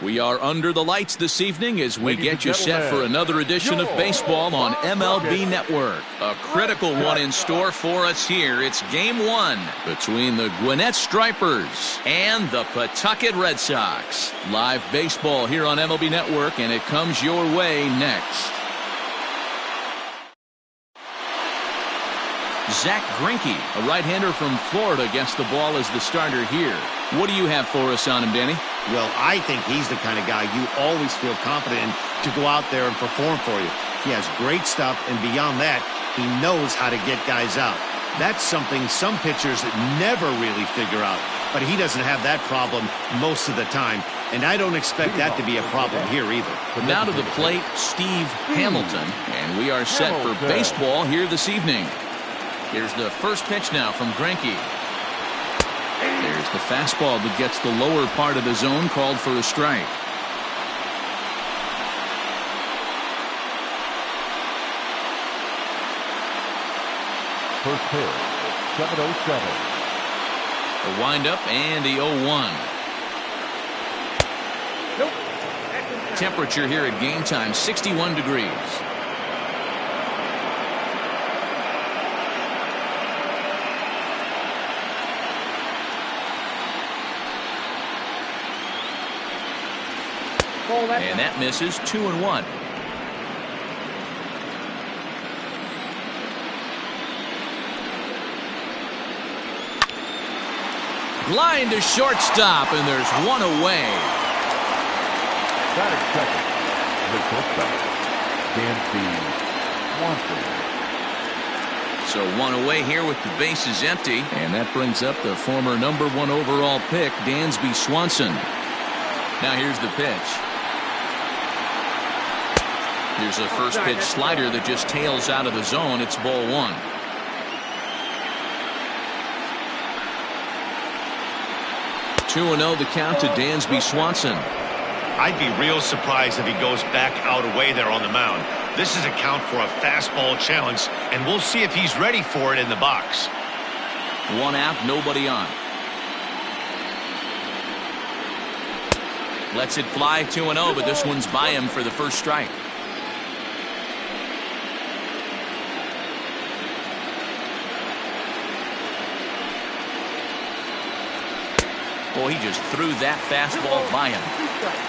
We are under the lights this evening as we get you set for another edition of baseball on MLB Network. A critical one in store for us here. It's Game 1 between the Gwinnett Stripers and the Pawtucket Red Sox. Live baseball here on MLB Network, and it comes your way next. Zack Greinke, a right-hander from Florida, gets the ball as the starter here. What do you have for us on him, Danny? Well, I think he's the kind of guy you always feel confident in to go out there and perform for you. He has great stuff, and beyond that, he knows how to get guys out. That's something some pitchers never really figure out, but he doesn't have that problem most of the time, and I don't expect that to be a problem here either. Now to the plate, Steve Hamilton, and we are set for baseball here this evening. Here's the first pitch now from Greinke. There's the fastball that gets the lower part of the zone, called for a strike. First pitch, 7-0-7. A windup and the 0-1. Nope. Temperature here at game time, 61 degrees. And that misses. 2-1. Line to shortstop, and there's one away. Batting second, the shortstop, Dansby Swanson. So one away here with the bases empty, and that brings up the former #1 overall pick, Dansby Swanson. Now here's the pitch. Here's a first pitch slider that just tails out of the zone. It's ball one. Two 2-0 the count to Dansby Swanson. I'd be real surprised if he goes back out away there on the mound. This is a count for a fastball challenge, and we'll see if he's ready for it in the box. One out, nobody on. Lets it fly. 2-0, but this one's by him for the first strike. Boy, he just threw that fastball by him.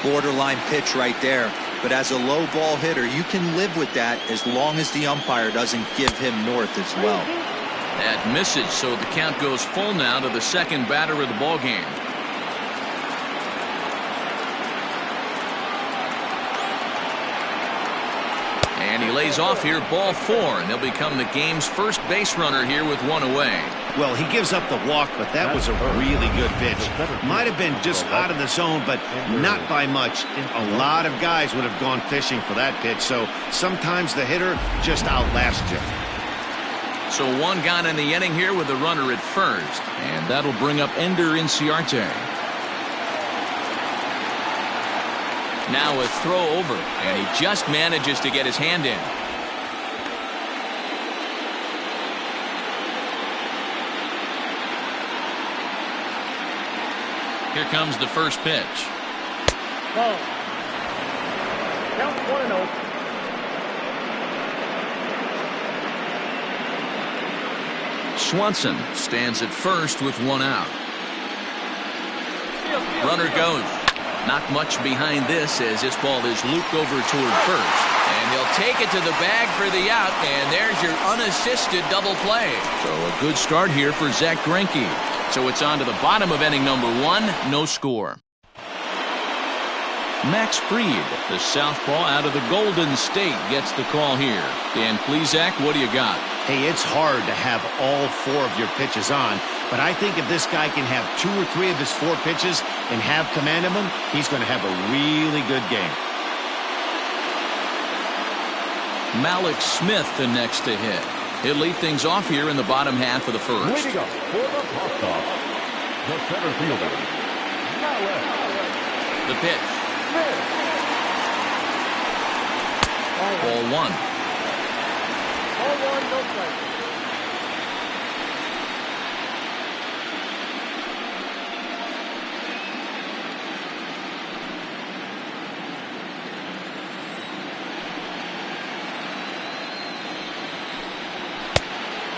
Borderline pitch right there. But as a low ball hitter, you can live with that as long as the umpire doesn't give him north as well. That misses, so the count goes full now to the second batter of the ball game. And he lays off here, ball 4, and he'll become the game's first base runner here with one away. Well, he gives up the walk, but that was a really good pitch. Might have been just out of the zone, but not by much. A lot of guys would have gone fishing for that pitch, so sometimes the hitter just outlasts you. So one gone in the inning here with a runner at first, and that'll bring up Ender Inciarte. Now a throw over, and he just manages to get his hand in. Here comes the first pitch. Ball. Count 1-0. Swanson stands at first with one out. Runner goes. Not much behind this as this ball is looped over toward first. And he'll take it to the bag for the out, and there's your unassisted double play. So a good start here for Zack Greinke. So it's on to the bottom of inning number 1, no score. Max Fried, the southpaw out of the Golden State, gets the call here. Dan Plesac, what do you got? Hey, it's hard to have all 4 of your pitches on, but I think if this guy can have 2 or 3 of his 4 pitches and have command of them, he's going to have a really good game. Malik Smith the next to hit. He'll lead things off here in the bottom half of the first. Leading up for the toss-off, the center fielder, Malik. The pitch. Ball 1. Ball 1, no strike.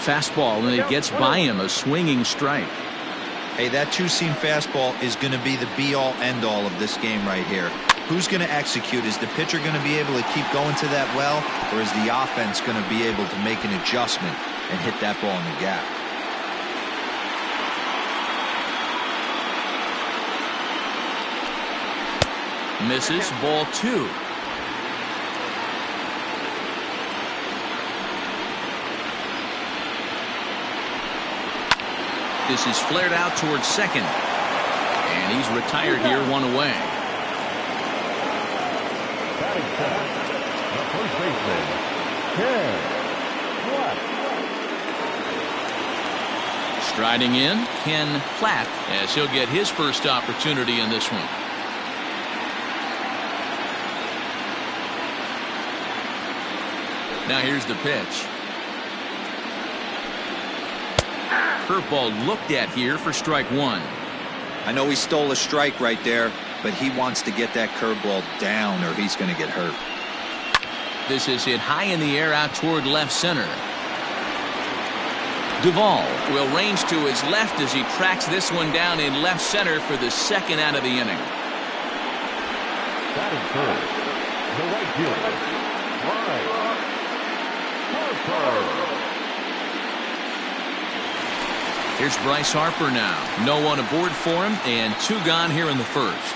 fastball, and it gets by him, a swinging strike. Hey, that two-seam fastball is going to be the be-all, end-all of this game right here. Who's going to execute? Is the pitcher going to be able to keep going to that well, or is the offense going to be able to make an adjustment and hit that ball in the gap? Misses, ball 2. This is flared out towards second. And he's retired here, 1 away. Batting center, the first baseman, Ken Platt. Striding in, Ken Platt, as he'll get his first opportunity in this one. Now here's the pitch. Curveball looked at here for strike 1. I know he stole a strike right there, but he wants to get that curveball down or he's going to get hurt. This is hit high in the air out toward left center. Duvall will range to his left as he tracks this one down in left center for the second out of the inning. Batting third, the right fielder, Bryce Harper. Here's Bryce Harper now. No one aboard for him, and 2 gone here in the first.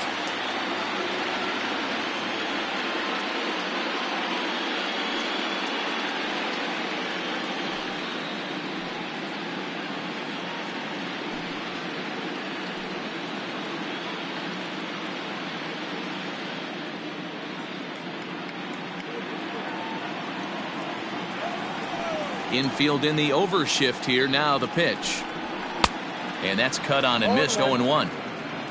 Infield in the overshift here. Now the pitch. And that's cut on and missed. 0-1.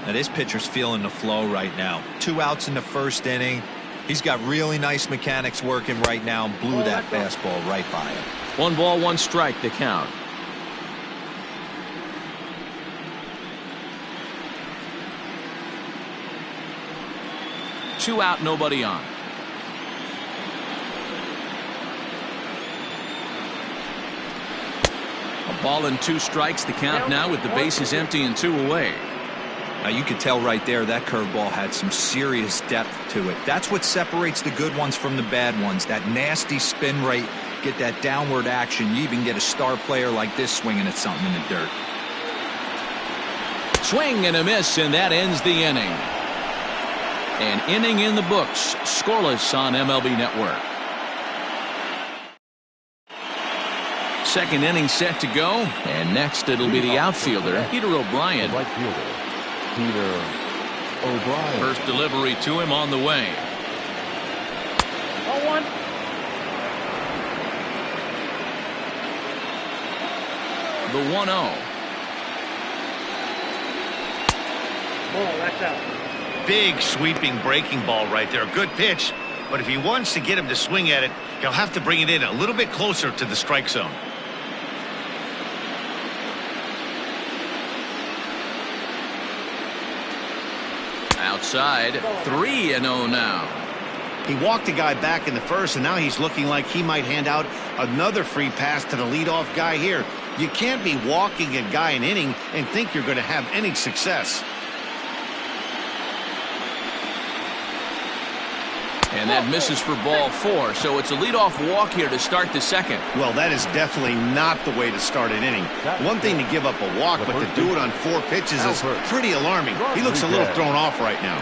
Now this pitcher's feeling the flow right now. 2 outs in the first inning. He's got really nice mechanics working right now and blew that fastball right by him. 1 ball, 1 strike, the count. Two out, nobody on. A ball and 2 strikes, the count now with the bases empty and 2 away. Now you could tell right there that curveball had some serious depth to it. That's what separates the good ones from the bad ones. That nasty spin rate, get that downward action. You even get a star player like this swinging at something in the dirt. Swing and a miss, and that ends the inning. An inning in the books, scoreless on MLB Network. Second inning set to go, and next it'll be the outfielder, Peter O'Brien. Right fielder, Peter O'Brien. First delivery to him on the way. 0-1. The 1-0. Oh, that's out. Big sweeping breaking ball right there. Good pitch, but if he wants to get him to swing at it, he'll have to bring it in a little bit closer to the strike zone. Outside, 3-0 now. He walked a guy back in the first, and now he's looking like he might hand out another free pass to the leadoff guy here. You can't be walking a guy an inning and think you're going to have any success. And that misses for ball 4, so it's a leadoff walk here to start the second. Well, that is definitely not the way to start an inning. One thing to give up a walk, but to do it on 4 pitches is pretty alarming. He looks a little thrown off right now.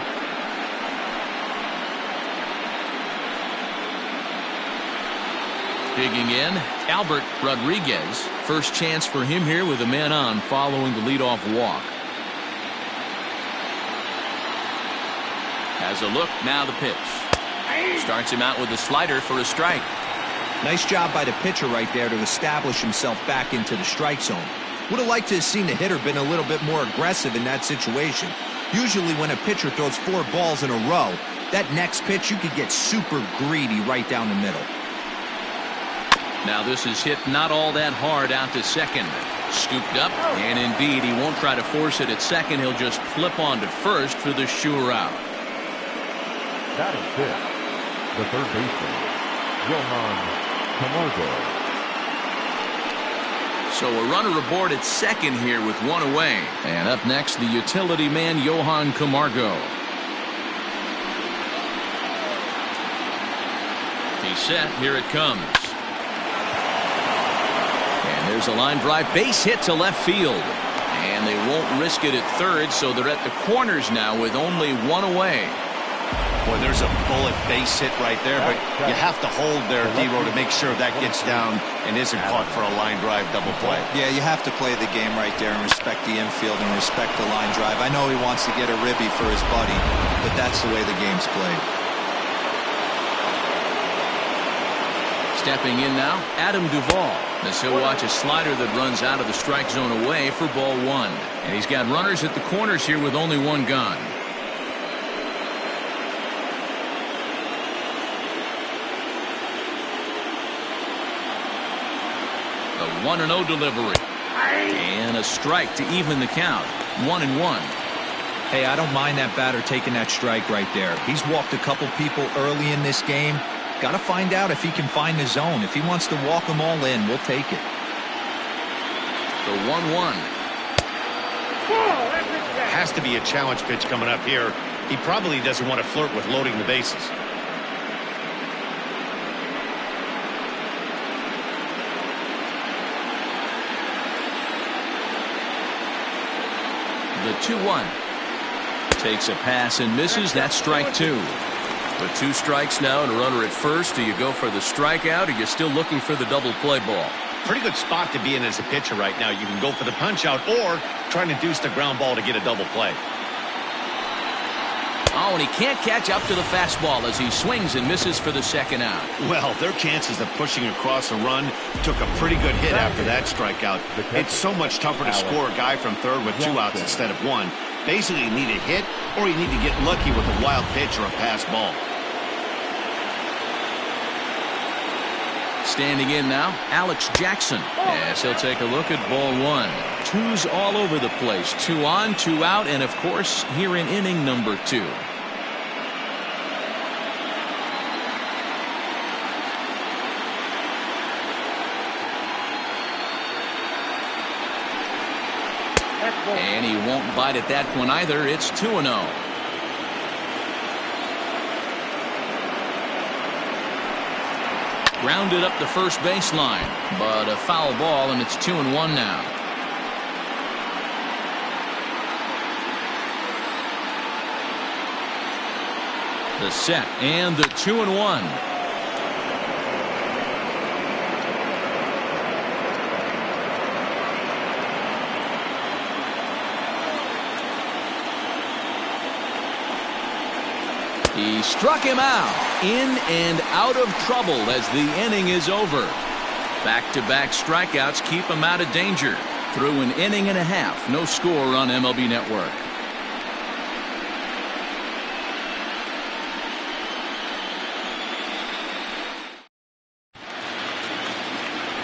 Digging in, Albert Rodriguez. First chance for him here with a man on following the leadoff walk. Has a look, now the pitch. Starts him out with a slider for a strike. Nice job by the pitcher right there to establish himself back into the strike zone. Would have liked to have seen the hitter been a little bit more aggressive in that situation. Usually when a pitcher throws 4 balls in a row, that next pitch you could get super greedy right down the middle. Now this is hit not all that hard out to second. Scooped up, and indeed he won't try to force it at second. He'll just flip on to first for the sure out. Batting fifth, the third baseman, Johan Camargo. So a runner aboard at second here with one away. And up next, the utility man, Johan Camargo. He's set. Here it comes. And there's a line drive base hit to left field. And they won't risk it at third, so they're at the corners now with only one away. Boy, there's a bullet base hit right there, but you have to hold there, D-Row, to make sure that gets down and isn't caught for a line drive double play. Yeah, you have to play the game right there and respect the infield and respect the line drive. I know he wants to get a ribby for his buddy, but that's the way the game's played. Stepping in now, Adam Duvall. As he'll watch a slider that runs out of the strike zone away for ball one. And he's got runners at the corners here with only one gone. The 1-0 delivery. And a strike to even the count. 1-1. Hey, I don't mind that batter taking that strike right there. He's walked a couple people early in this game. Got to find out if he can find the zone. If he wants to walk them all in, we'll take it. The 1-1. Has to be a challenge pitch coming up here. He probably doesn't want to flirt with loading the bases. The 2-1. Takes a pass and misses. That's strike two. With two strikes now and a runner at first, do you go for the strikeout or are you still looking for the double play ball? Pretty good spot to be in as a pitcher right now. You can go for the punch out or try to deuce the ground ball to get a double play. Oh, and he can't catch up to the fastball as he swings and misses for the second out. Well, their chances of pushing across a run took a pretty good hit after that strikeout. It's so much tougher to score a guy from third with two outs instead of one. Basically, you need a hit or you need to get lucky with a wild pitch or a pass ball. Standing in now, Alex Jackson. Yes, he'll take a look at ball one. Twos all over the place. 2 on, 2 out, and of course, here in inning number 2. And he won't bite at that one either. It's 2-0. Grounded up the first baseline, but a foul ball, and it's 2-1 now. The set and the 2-1. He struck him out. In and out of trouble as the inning is over. Back-to-back strikeouts keep him out of danger. Through an inning and a half, no score on MLB Network.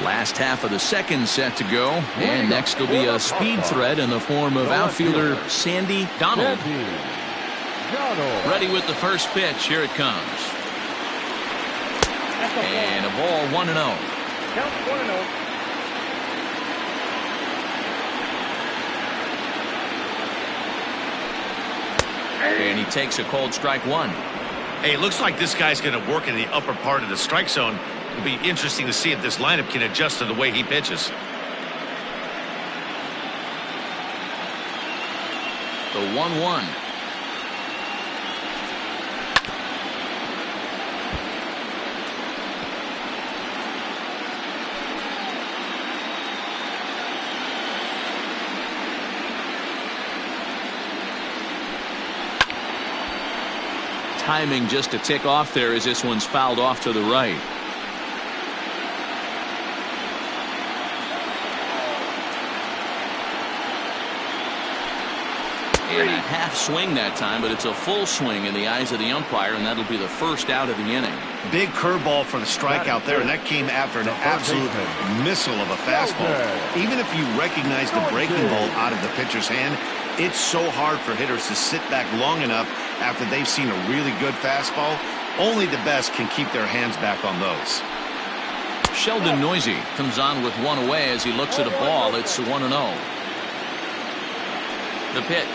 Last half of the second set to go, and next will be a speed threat in the form of outfielder Sandy Donald. Ready with the first pitch. Here it comes. And a ball 1-0. Count 1-0. And he takes a cold strike one. Hey, it looks like this guy's going to work in the upper part of the strike zone. It'll be interesting to see if this lineup can adjust to the way he pitches. The 1-1. Timing just a tick off there as this one's fouled off to the right. And a half swing that time, but it's a full swing in the eyes of the umpire, and that'll be the first out of the inning. Big curveball for the strikeout there, and that came after an absolute missile of a fastball. Even if you recognize the breaking ball out of the pitcher's hand, it's so hard for hitters to sit back long enough after they've seen a really good fastball. Only the best can keep their hands back on those. Sheldon Noisy comes on with one away as he looks at a ball. It's 1-0. The pitch.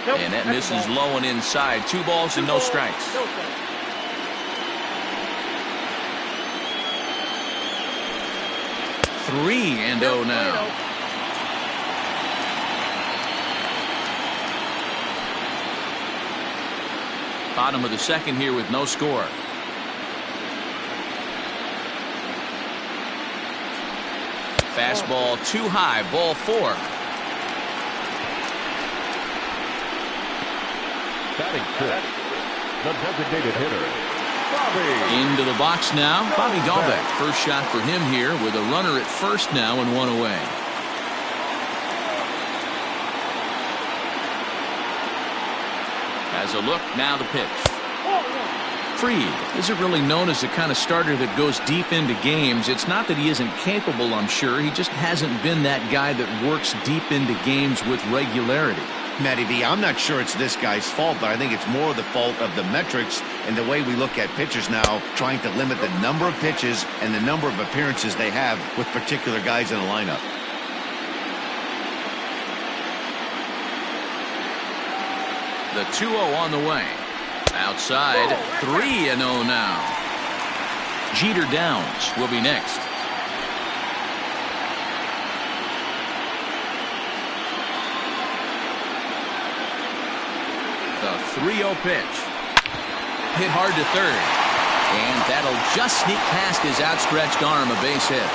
And that misses low and inside. 2 balls and no strikes. Three and 0 now. Bottom of the second here with no score. Fastball too high. Ball 4. Batting fifth, the designated hitter, Bobby. Into the box now. Bobby Dalbec. First shot for him here with a runner at first now and 1 away. Has a look. Now the pitch. Fried isn't really known as the kind of starter that goes deep into games. It's not that he isn't capable, I'm sure. He just hasn't been that guy that works deep into games with regularity. Matty V, I'm not sure it's this guy's fault, but I think it's more the fault of the metrics and the way we look at pitchers now, trying to limit the number of pitches and the number of appearances they have with particular guys in the lineup. The 2-0 on the way. Outside, 3-0 now. Jeter Downs will be next. The 3-0 pitch. Hit hard to third. And that'll just sneak past his outstretched arm, a base hit.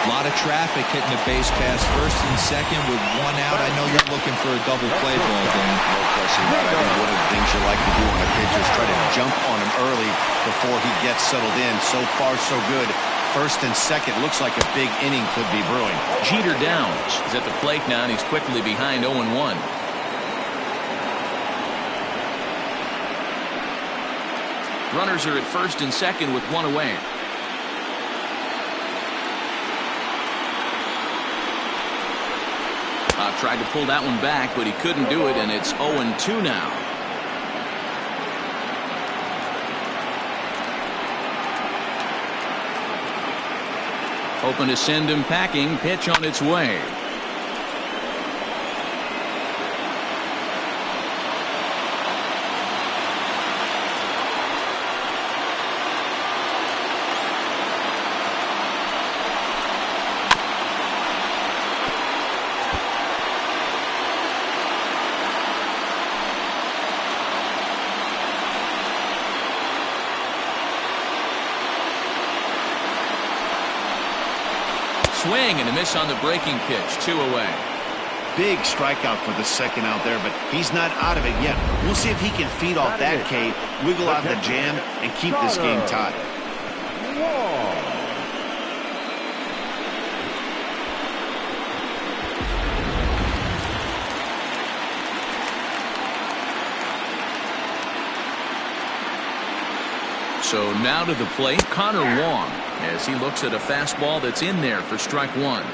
A lot of traffic hitting the base pass first and second with 1 out. I know you're looking for a double play ball, Dan. No question about it. I think one of the things you like to do on a pitcher is try to jump on him early before he gets settled in. So far, so good. First and second looks like a big inning could be brewing. Jeter Downs is at the plate now, and he's quickly behind 0-1. Runners are at first and second with 1 away. Tried to pull that one back, but he couldn't do it, and it's 0-2 now. Hoping to send him packing. Pitch on its way. Swing and a miss on the breaking pitch. 2 away. Big strikeout for the second out there, but he's not out of it yet. We'll see if he can feed off that K, wiggle out the jam, and keep this game tied. So now to the plate, Connor Wong, as he looks at a fastball that's in there for strike 1.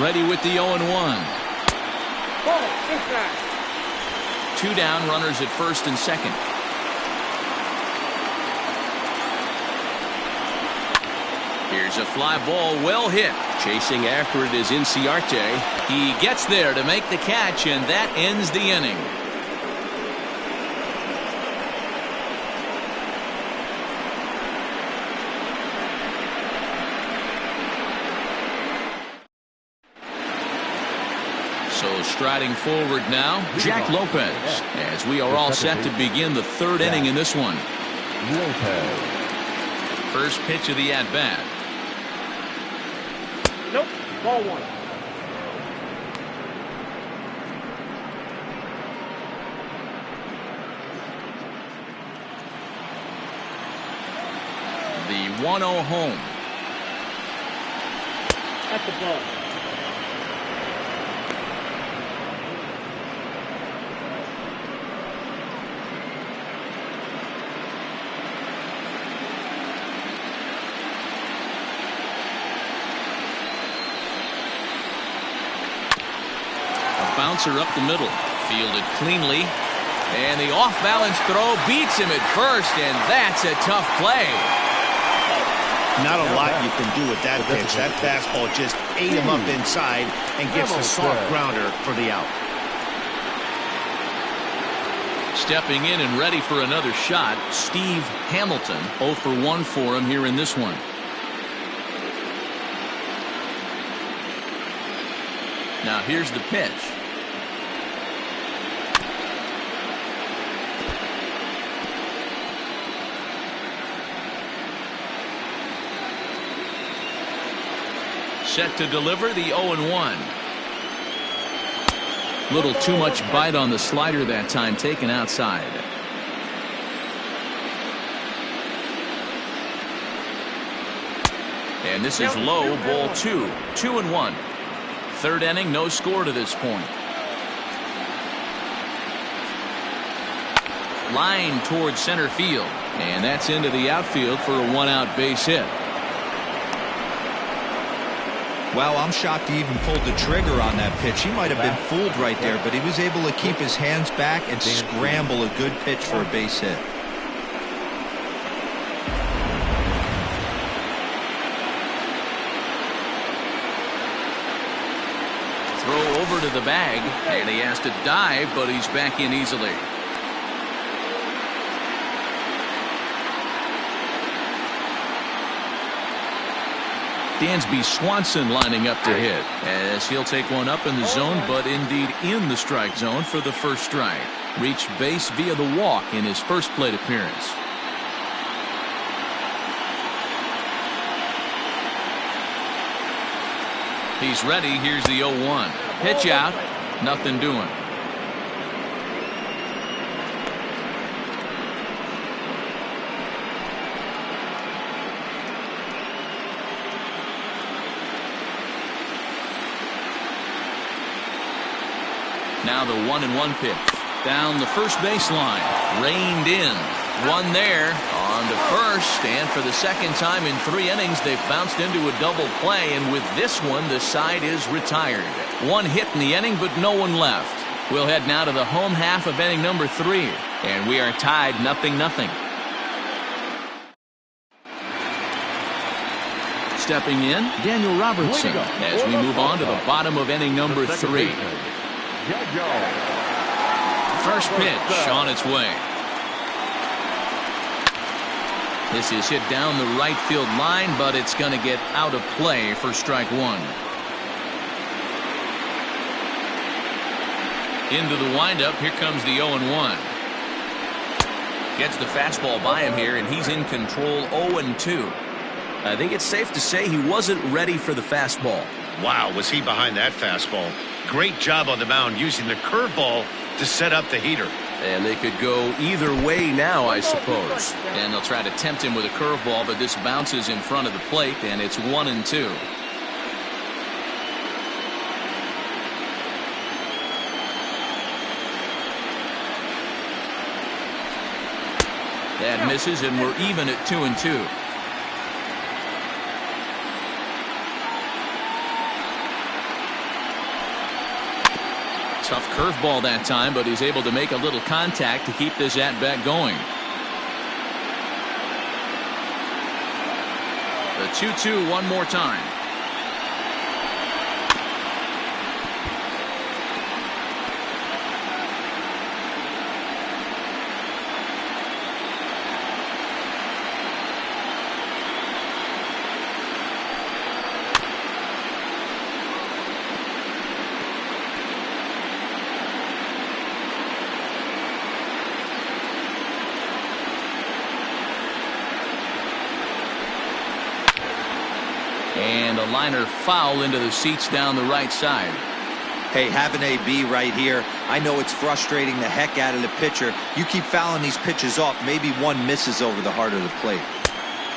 Ready with the 0-1. 2 down, runners at first and second. Here's a fly ball, well hit. Chasing after it is Inciarte. He gets there to make the catch, and that ends the inning. So striding forward now, Jack Lopez, as we are all set to begin the 3rd inning in this one. Lopez. First pitch of the at-bat. Nope. Ball 1. The 1-0 home. At the ball. bouncer up the middle. Fielded cleanly. And the off-balance throw beats him at first, and that's a tough play. Not a lot you can do with that pitch. That fastball just ate him up inside and gets the soft grounder for the out. Stepping in and ready for another shot, Steve Hamilton. 0 for 1 for him here in this one. Now here's the pitch. Set to deliver the 0-1. Little too much bite on the slider that time, taken outside. And this is low, ball 2. 2-1. Third inning, no score to this point. Line towards center field. And that's into the outfield for a one-out base hit. Wow, I'm shocked he even pulled the trigger on that pitch. He might have been fooled right there, but he was able to keep his hands back and scramble a good pitch for a base hit. Throw over to the bag, and he has to dive, but he's back in easily. Dansby Swanson lining up to hit, as he'll take one up in the zone, but indeed in the strike zone for the first strike. Reached base via the walk in his first plate appearance. He's ready. Here's the 0-1. Pitch out. Nothing doing. Now the 1-1 pitch. Down the first baseline. Reined in. One there. On to first. And for the second time in 3 innings, they've bounced into a double play. And with this one, the side is retired. One hit in the inning, but no one left. We'll head now to the home half of inning number 3. And we are tied 0-0. Stepping in, Daniel Robertson, as we move on to the bottom of inning number 3. First pitch on its way. This is hit down the right field line, but it's going to get out of play for strike 1. Into the windup. Here comes the 0-1. Gets the fastball by him here, and he's in control. 0-2. I think it's safe to say he wasn't ready for the fastball. Wow, was he behind that fastball. Great job on the mound using the curveball to set up the heater. And they could go either way now, I suppose. And they'll try to tempt him with a curveball, but this bounces in front of the plate, and it's 1-2. That misses, and we're even at 2-2. Tough curveball that time, but he's able to make a little contact to keep this at-bat going. The 2-2 one more time. And a liner foul into the seats down the right side. Hey, have an AB right here. I know it's frustrating the heck out of the pitcher. You keep fouling these pitches off, maybe one misses over the heart of the plate.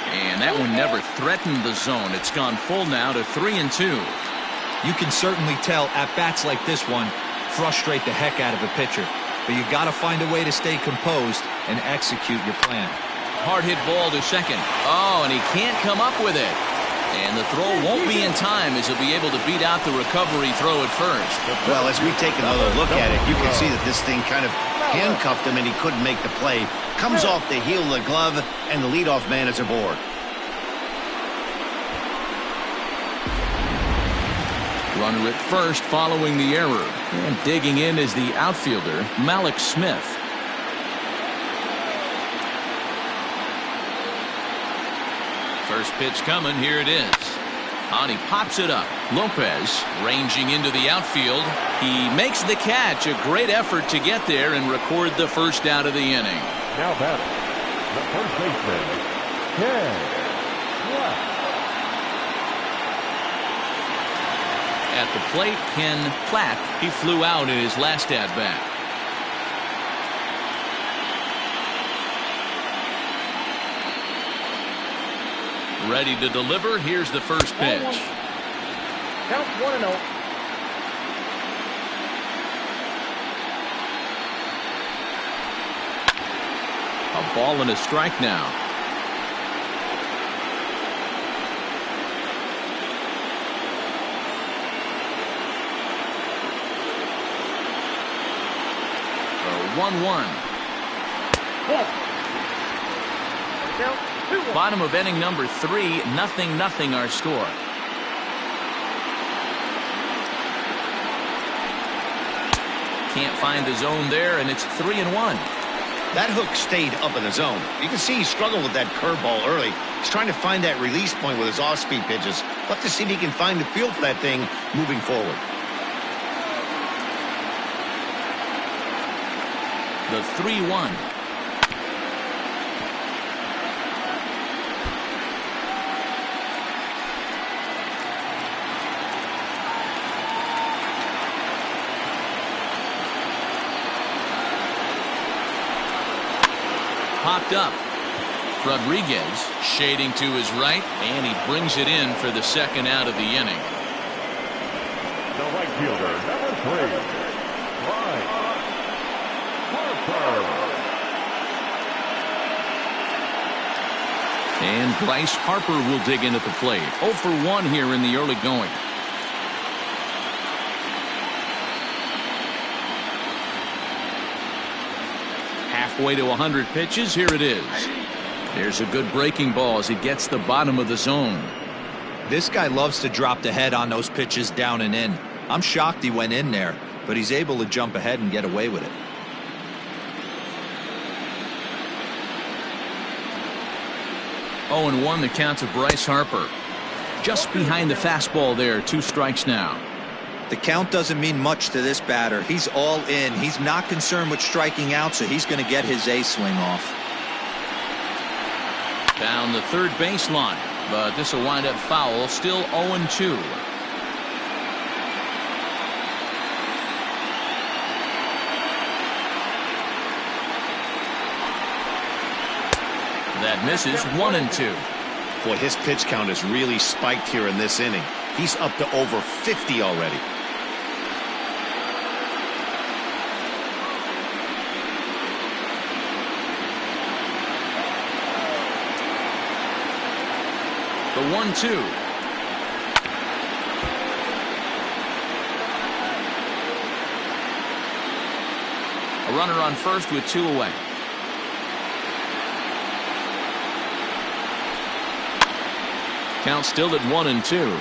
And that one never threatened the zone. It's gone full now to 3-2. You can certainly tell at-bats like this one frustrate the heck out of a pitcher. But you got to find a way to stay composed and execute your plan. Hard hit ball to second. Oh, and he can't come up with it. And the throw won't be in time as he'll be able to beat out the recovery throw at first. Well, as we take another look at it, you can see that this thing kind of handcuffed him and he couldn't make the play. Comes off the heel of the glove, and the leadoff man is aboard. Runner at first following the error. And digging in is the outfielder, Malik Smith. First pitch coming. Here it is. And he pops it up. Lopez ranging into the outfield. He makes the catch. A great effort to get there and record the first out of the inning. Now batting, the first baseman, Ken Platt. At the plate, Ken Platt. He flew out in his last at-bat. Ready to deliver. Here's the first pitch. Count 1-0. A ball and a strike now. A 1-1. Count 2-1. Bottom of inning number 3, 0-0 our score. Can't find the zone there, and it's 3-1. That hook stayed up in the zone. You can see he struggled with that curveball early. He's trying to find that release point with his off-speed pitches. We'll have to see if he can find the feel for that thing moving forward. The 3-1. Popped up. Rodriguez shading to his right, and he brings it in for the second out of the inning. The right fielder, number 3, Bryce Harper. And Bryce Harper will dig in at the plate. 0 for 1 here in the early going. Halfway to 100 pitches. Here it is. There's a good breaking ball as he gets the bottom of the zone. This guy loves to drop the head on those pitches down and in. I'm shocked he went in there, but he's able to jump ahead and get away with it. Oh, and 1 the count to Bryce Harper. Just behind the fastball there. 2 strikes now. The count doesn't mean much to this batter. He's all in. He's not concerned with striking out, so he's going to get his A swing off. Down the third baseline, but this will wind up foul. Still 0-2. That misses. 1-2. Boy, his pitch count has really spiked here in this inning. He's up to over 50 already. The 1-2. A runner on first with 2 away. Count still at 1-2.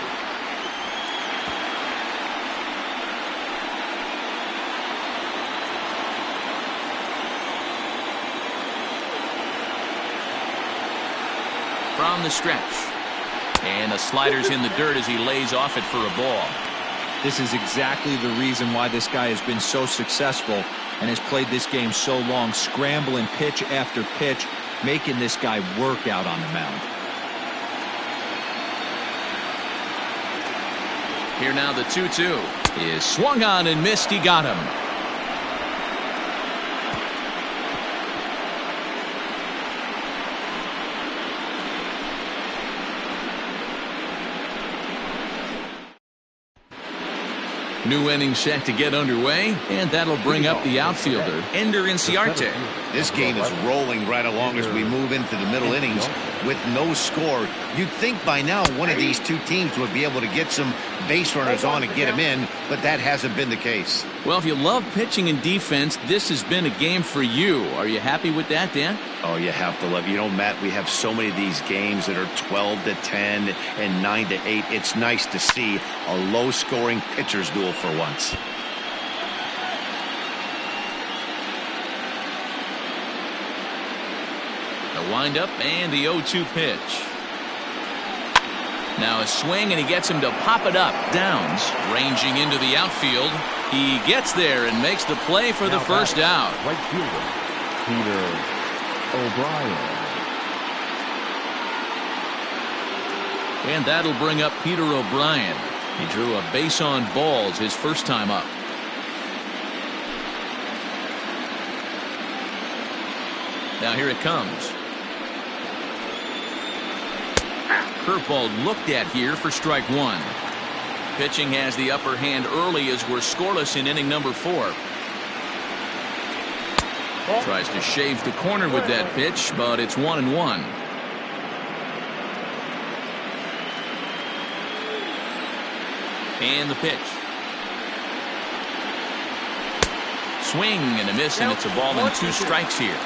From the stretch. And the slider's in the dirt as he lays off it for a ball. This is exactly the reason why this guy has been so successful and has played this game so long, scrambling pitch after pitch, making this guy work out on the mound. Here now the 2-2 is swung on and missed. He got him. New inning set to get underway, and that'll bring up the outfielder, Ender Inciarte. This game is rolling right along as we move into the middle innings. with no score. You'd think by now one of these two teams would be able to get some base runners on and get them in, but that hasn't been the case. Well, if you love pitching and defense, this has been a game for you. Are you happy with that, Dan? Oh, you have to love. You know, Matt, we have so many of these games that are 12-10 and 9-8. It's nice to see a low-scoring pitcher's duel for once. The windup and the 0-2 pitch. Now a swing, and he gets him to pop it up. Downs ranging into the outfield. He gets there and makes the play for the first out. Right fielder, Peter O'Brien. And that'll bring up Peter O'Brien. He drew a base on balls his first time up. Now here it comes. Curveball looked at here for strike one. Pitching has the upper hand early as we're scoreless in inning number 4. Tries to shave the corner with that pitch, but it's 1-1. And the pitch. Swing and a miss, and it's a ball and 2 strikes here.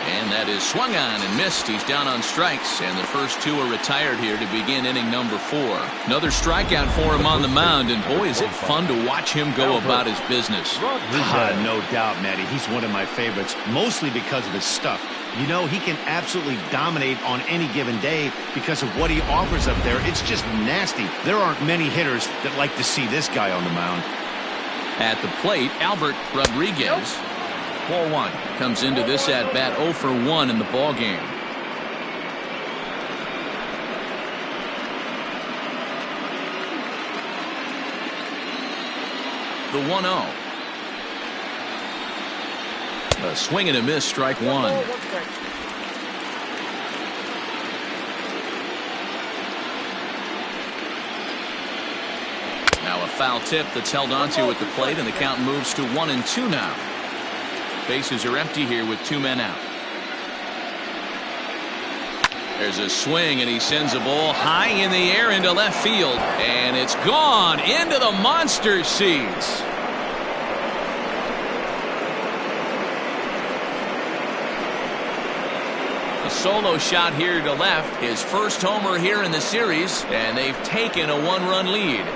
And that is swung on and missed. He's down on strikes, and the first 2 are retired here to begin inning number 4. Another strikeout for him on the mound, and boy, is it fun to watch him go about his business. No doubt, Matty. He's one of my favorites, mostly because of his stuff. You know, he can absolutely dominate on any given day because of what he offers up there. It's just nasty. There aren't many hitters that like to see this guy on the mound. At the plate, Albert Rodriguez. Ball 1. Comes into this at bat 0 for 1 in the ball game. The 1-0. A swing and a miss, strike 1. Now a foul tip that's held onto at the plate, and the count moves to 1-2 now. Bases are empty here with 2 men out. There's a swing, and he sends a ball high in the air into left field, and it's gone into the monster seats. A solo shot here to left, his first homer here in the series, and they've taken a 1-run lead.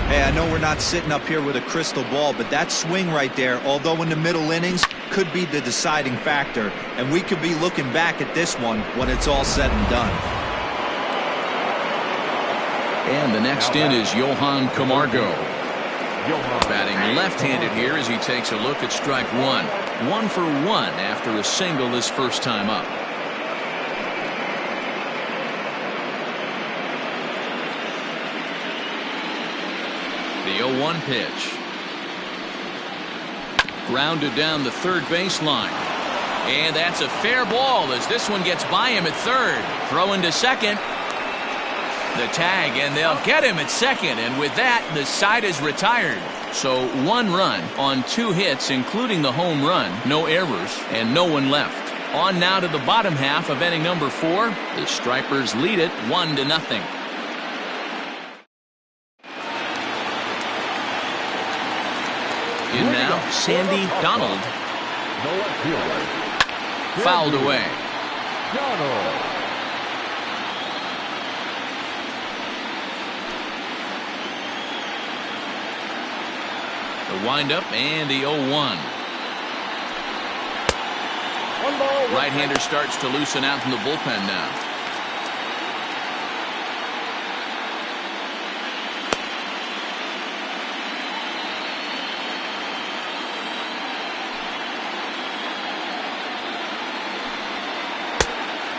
Hey, I know we're not sitting up here with a crystal ball, but that swing right there, although in the middle innings, could be the deciding factor. And we could be looking back at this one when it's all said and done. And the next in is Johan Camargo. Batting left-handed here as he takes a look at strike 1. 1 for 1 after a single his first time up. The 0-1 pitch. Grounded down the third baseline. And that's a fair ball as this one gets by him at third. Throwing to second. The tag, and they'll get him at second. And with that, the side is retired. So 1 run on 2 hits, including the home run. No errors, and no one left. On now to the bottom half of inning number 4. The Stripers lead it 1-0. In now, Sandy Donald. Fouled away. The windup and the 0-1. Right-hander starts to loosen out from the bullpen now.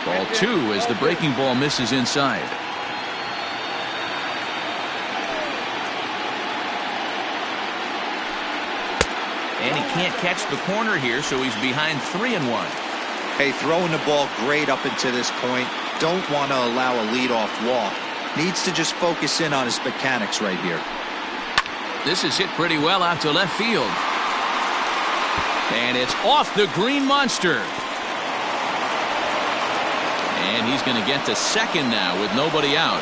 Ball 2 as the breaking ball misses inside. And he can't catch the corner here, so he's behind 3-1. Hey, throwing the ball great up until this point. Don't want to allow a leadoff walk. Needs to just focus in on his mechanics right here. This is hit pretty well out to left field. And it's off the green monster. And he's going to get to second now with nobody out.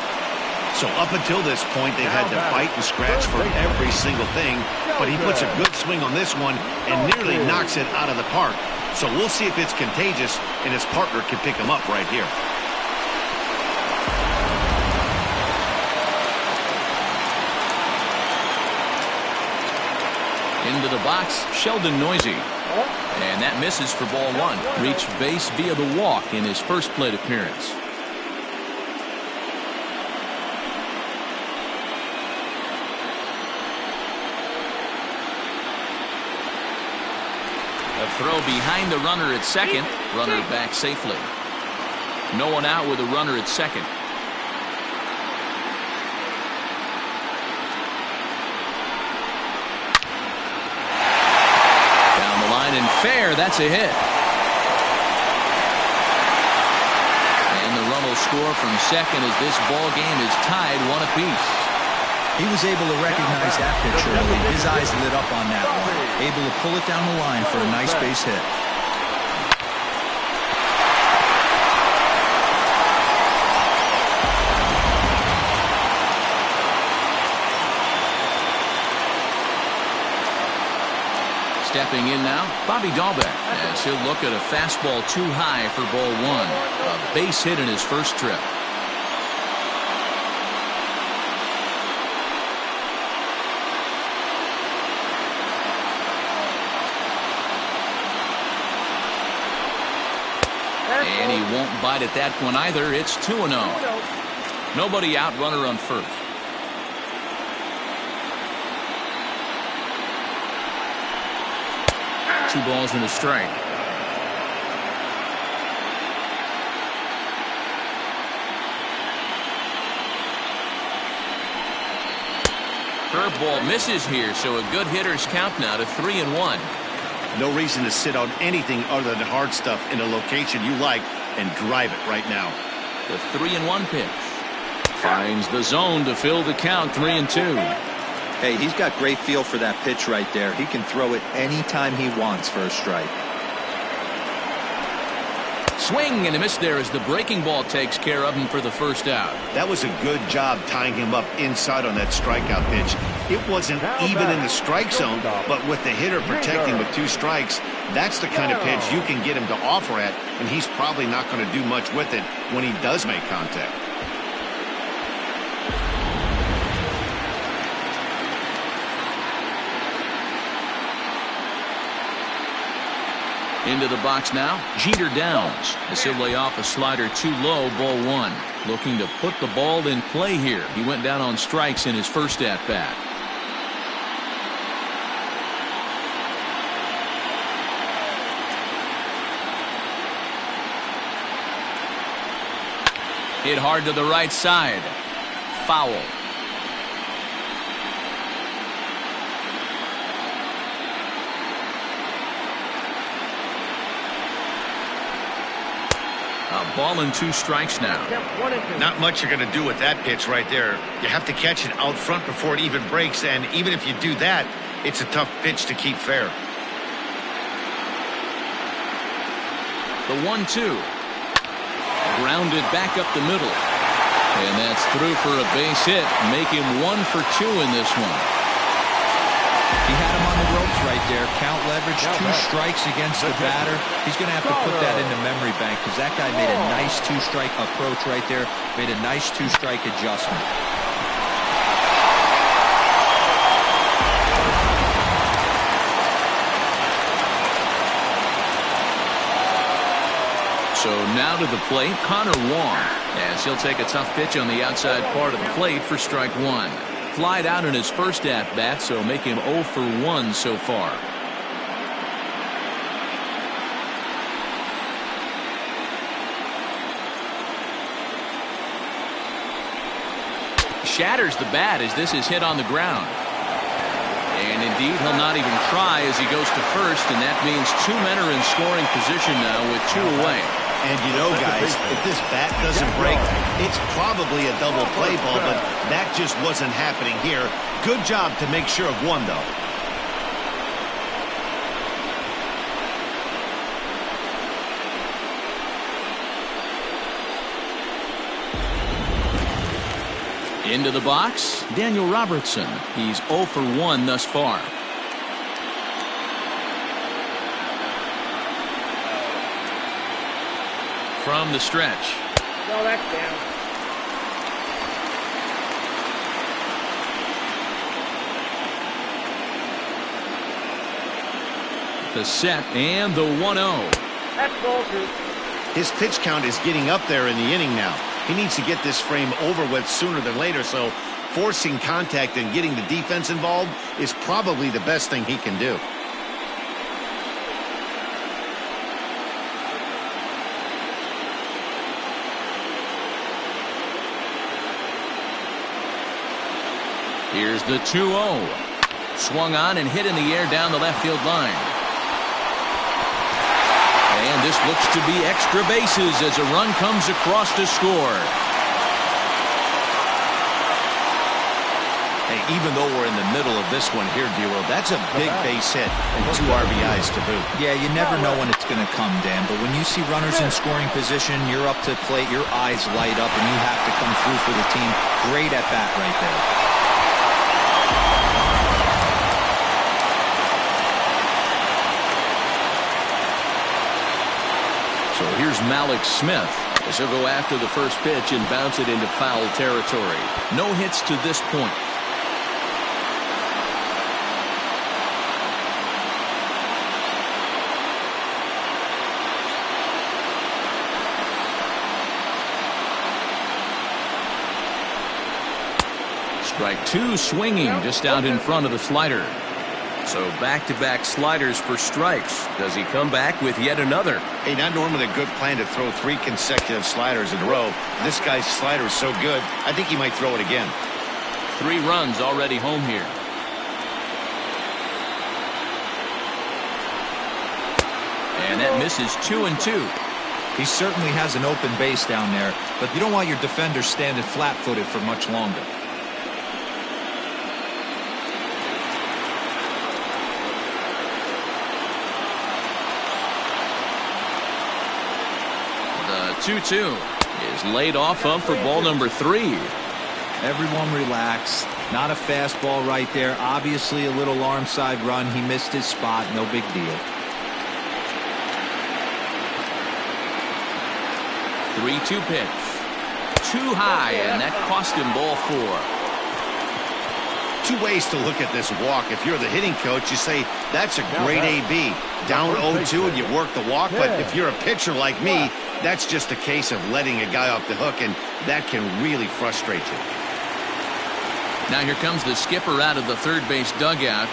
So up until this point, they've had to bite and scratch for every single thing, but he puts a good swing on this one and nearly knocks it out of the park. So we'll see if it's contagious and his partner can pick him up right here. Into the box, Sheldon Noisy. And that misses for ball one. Reached base via the walk in his first plate appearance. A throw behind the runner at second. Runner back safely. No one out with a runner at second. Down the line and fair. That's a hit. And the run will score from second as this ball game is tied 1 apiece. He was able to recognize that pitch early. His eyes lit up on that one. Able to pull it down the line for a nice base hit. Stepping in now, Bobby Dahlbeck, as he'll look at a fastball too high for ball one. A base hit in his first trip. And he won't bite at that one either. It's 2-0. Nobody out, runner on first. Two balls and a strike. Curveball misses here, so a good hitter's count now to 3-1. No reason to sit on anything other than hard stuff in a location you like and drive it right now. The 3-1 pitch. Finds the zone to fill the count 3-2. Hey, he's got great feel for that pitch right there. He can throw it anytime he wants for a strike. Swing and a miss there as the breaking ball takes care of him for the first out. That was a good job tying him up inside on that strikeout pitch. It wasn't even in the strike zone, but with the hitter protecting with 2 strikes, that's the kind of pitch you can get him to offer at, and he's probably not going to do much with it when he does make contact. Into the box now, Jeter Downs, as he'll lay off a slider too low, ball one. Looking to put the ball in play here. He went down on strikes in his first at-bat. Hit hard to the right side. Foul. A ball and 2 strikes now. Not much you're going to do with that pitch right there. You have to catch it out front before it even breaks, and even if you do that, it's a tough pitch to keep fair. The 1-2. Grounded back up the middle. And that's through for a base hit. Make him 1 for 2 in this one. He had him on the ropes right there. Count leverage, 2 strikes against the batter. He's going to have to put that in the memory bank because that guy made a nice 2-strike approach right there. Made a nice 2-strike adjustment. So now to the plate, Connor Wong, as he'll take a tough pitch on the outside part of the plate for strike 1. Flied out in his first at-bat, so make him 0 for 1 so far. Shatters the bat as this is hit on the ground. And indeed, he'll not even try as he goes to first, and that means 2 men are in scoring position now with 2 away. And you know, guys, if this bat doesn't break, it's probably a double play ball, but that just wasn't happening here. Good job to make sure of one, though. Into the box, Daniel Robertson. He's 0 for 1 thus far. From the stretch. No, that's down. The set and the 1-0. That's ball 2. His pitch count is getting up there in the inning now. He needs to get this frame over with sooner than later, so forcing contact and getting the defense involved is probably the best thing he can do. Here's the 2-0. Swung on and hit in the air down the left field line. And this looks to be extra bases as a run comes across to score. Hey, even though we're in the middle of this one here, Dero, that's a big base hit and 2 RBIs to boot. Yeah, you never know when it's going to come, Dan, but when you see runners in scoring position, you're up to plate, your eyes light up, and you have to come through for the team. Great at bat right there. So here's Malik Smith as he'll go after the first pitch and bounce it into foul territory. No hits to this point. Strike 2 swinging just out in front of the slider. So back-to-back sliders for strikes. Does he come back with yet another? Hey, not normally a good plan to throw 3 consecutive sliders in a row. This guy's slider is so good, I think he might throw it again. 3 runs already home here. And that misses 2-2. He certainly has an open base down there, but you don't want your defender standing flat-footed for much longer. The 2-2 is laid off up for ball number 3. Everyone relax. Not a fastball right there. Obviously a little arm side run. He missed his spot. No big deal. 3-2 pitch. Too high, and that cost him ball 4. 2 ways to look at this walk. If you're the hitting coach, you say, that's a great AB. Down 0-2 and you work the walk. But if you're a pitcher like me, that's just a case of letting a guy off the hook, and that can really frustrate you. Now here comes the skipper out of the third base dugout,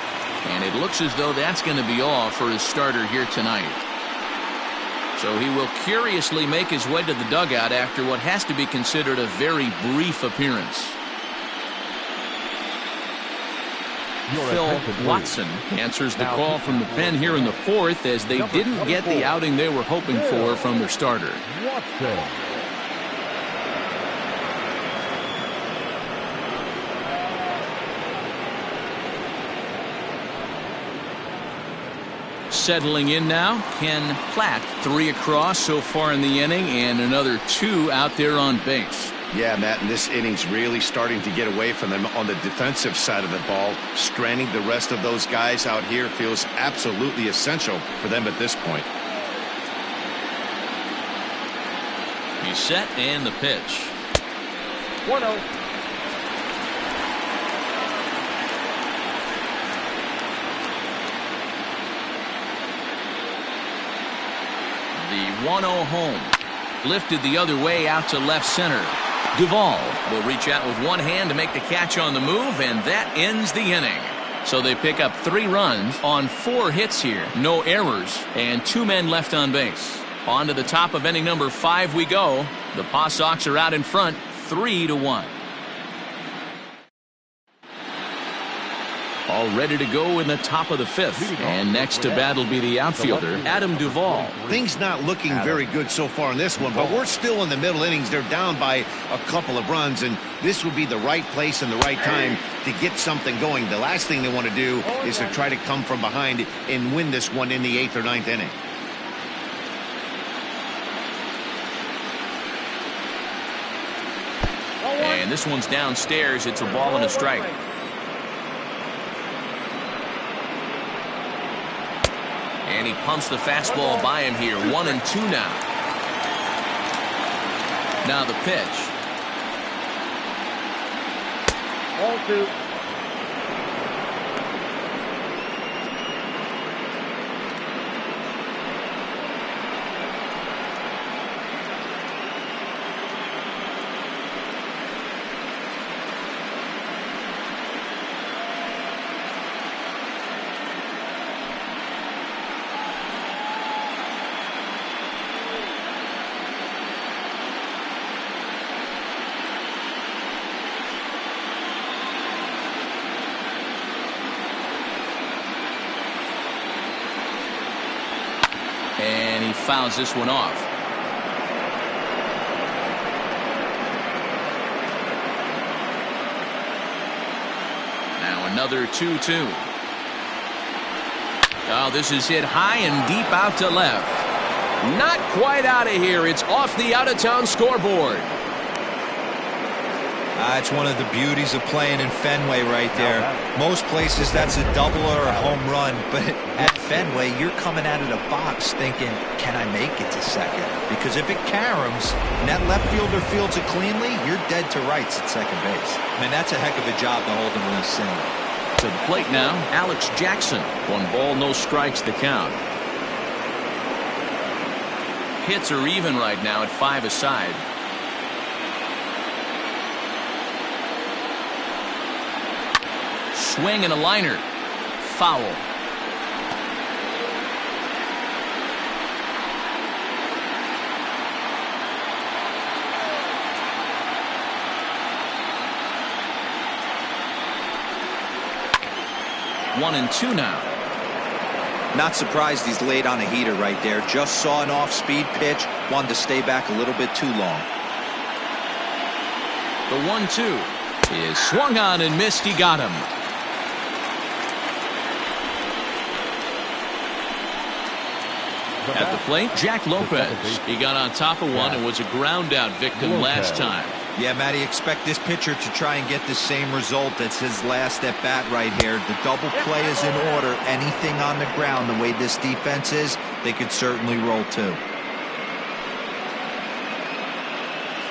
and it looks as though that's going to be all for his starter here tonight. So he will curiously make his way to the dugout after what has to be considered a very brief appearance. Phil Watson answers the call from the pen here in the 4th as they didn't get the outing they were hoping for from their starter. Settling in now, Ken Platt, 3 across so far in the inning, and another 2 out there on base. Yeah, Matt, and this inning's really starting to get away from them on the defensive side of the ball. Stranding the rest of those guys out here feels absolutely essential for them at this point. He's set and the pitch. 1-0. The 1-0 home. Lifted the other way out to left center. Duvall will reach out with one hand to make the catch on the move, and that ends the inning. So they pick up 3 runs on 4 hits here. No errors, and 2 men left on base. On to the top of inning number 5 we go. The Paw Sox are out in front, 3-1. all ready to go in the top of the 5th. And next to bat will be the outfielder, Adam Duvall. Things not looking very good so far in this one, but we're still in the middle innings. They're down by a couple of runs, and this would be the right place and the right time to get something going. The last thing they want to do is to try to come from behind and win this one in the 8th or 9th inning. And this one's downstairs. It's a ball and a strike. And he pumps the fastball by him here. 1-2 now. Now the pitch. 0-2. And he fouls this one off. Now another 2-2. Oh, this is hit high and deep out to left. Not quite out of here. It's off the out-of-town scoreboard. It's one of the beauties of playing in Fenway right there. Most places that's a double or a home run, but at Fenway you're coming out of the box thinking, can I make it to second? Because if it caroms and that left fielder fields it cleanly, you're dead to rights at second base. I mean, that's a heck of a job to hold him release single. To the plate now, Alex Jackson. 1 ball, no strikes to count. Hits are even right now at 5 aside. Swing and a liner. Foul. One and two now. Not surprised he's laid on a heater right there. Just saw an off-speed pitch. Wanted to stay back a little bit too long. The 1-2 is swung on and missed. He got him. At the plate, Jack Lopez. He got on top of one and was a ground out victim last time. Yeah, Matty, expect this pitcher to try and get the same result as his last at bat right here. The double play is in order. Anything on the ground, the way this defense is, they could certainly roll too.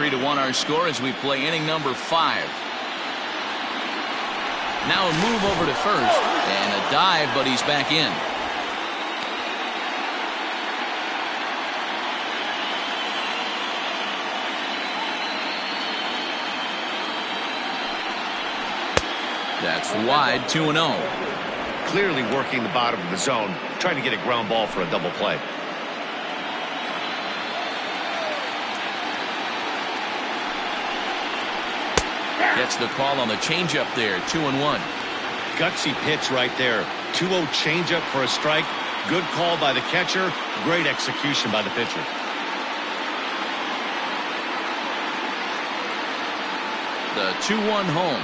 3-1 our score as we play inning number 5. Now a move over to first and a dive, but he's back in. That's wide, 2-0. Clearly working the bottom of the zone, trying to get a ground ball for a double play. Gets the call on the changeup there, 2-1. Gutsy pitch right there. 2-0 changeup for a strike. Good call by the catcher. Great execution by the pitcher. The 2-1 home.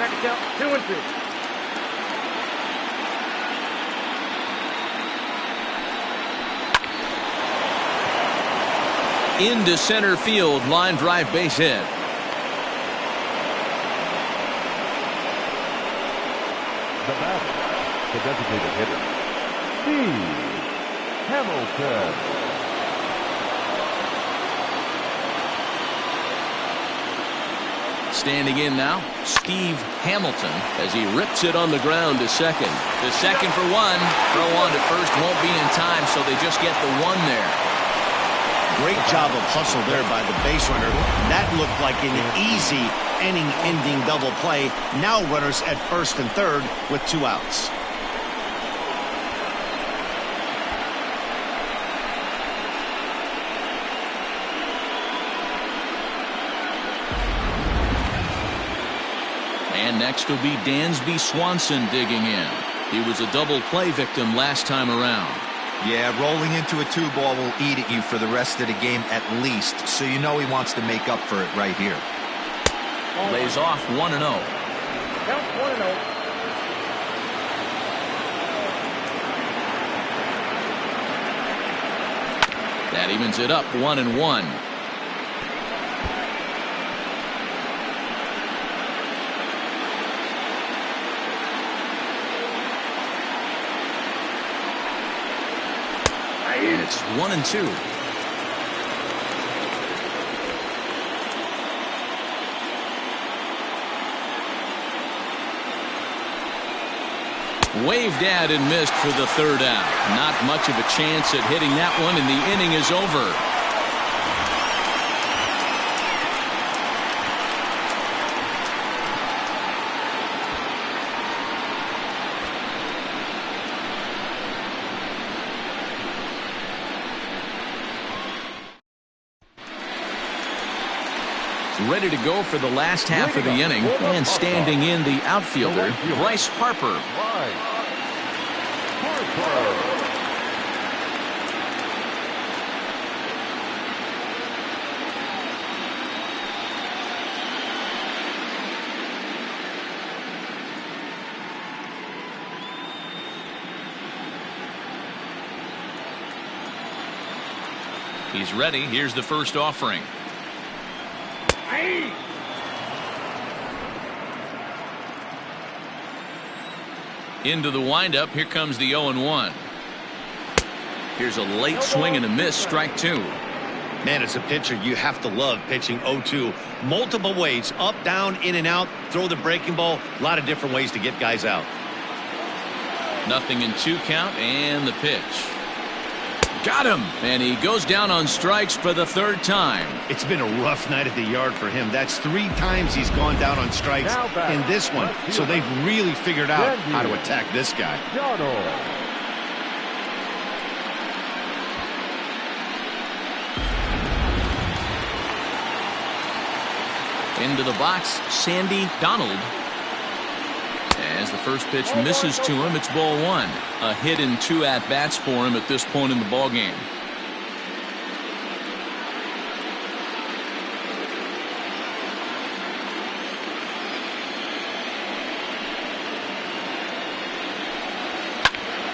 I can count 2-2. Into center field, line drive, base hit. The batter, the designated hitter, Steve Hamilton. Standing in now, Steve Hamilton as he rips it on the ground to second. The second for one. Throw on to first won't be in time, so they just get the one there. Great job of hustle there by the base runner. That looked like an easy inning-ending double play. Now runners at first and third with 2 outs. next will be Dansby Swanson digging in. He was a double play victim last time around. Yeah, rolling into a 2-ball will eat at you for the rest of the game at least, so you know he wants to make up for it right here. Lays off 1-0. Count 1-0. That evens it up 1-1. And it's 1-2. Waved at and missed for the third out. Not much of a chance at hitting that one, and the inning is over. Ready to go for the last half of the inning, and standing in the outfielder, Bryce Harper. He's ready. Here's the first offering. Into the windup. Here comes the 0-1. Here's a late swing and a miss. Strike two. Man, as a pitcher, you have to love pitching 0-2. Multiple ways, up, down, in and out, throw the breaking ball. A lot of different ways to get guys out. 0-2 count, and the pitch. Got him, and he goes down on strikes for the third time. It's been a rough night at the yard for him. That's 3 times he's gone down on strikes in this one. So they've really figured out how to attack this guy. Into the box, Sandy Donald. As the first pitch misses to him, it's ball 1. A hit and 2 at-bats for him at this point in the ballgame.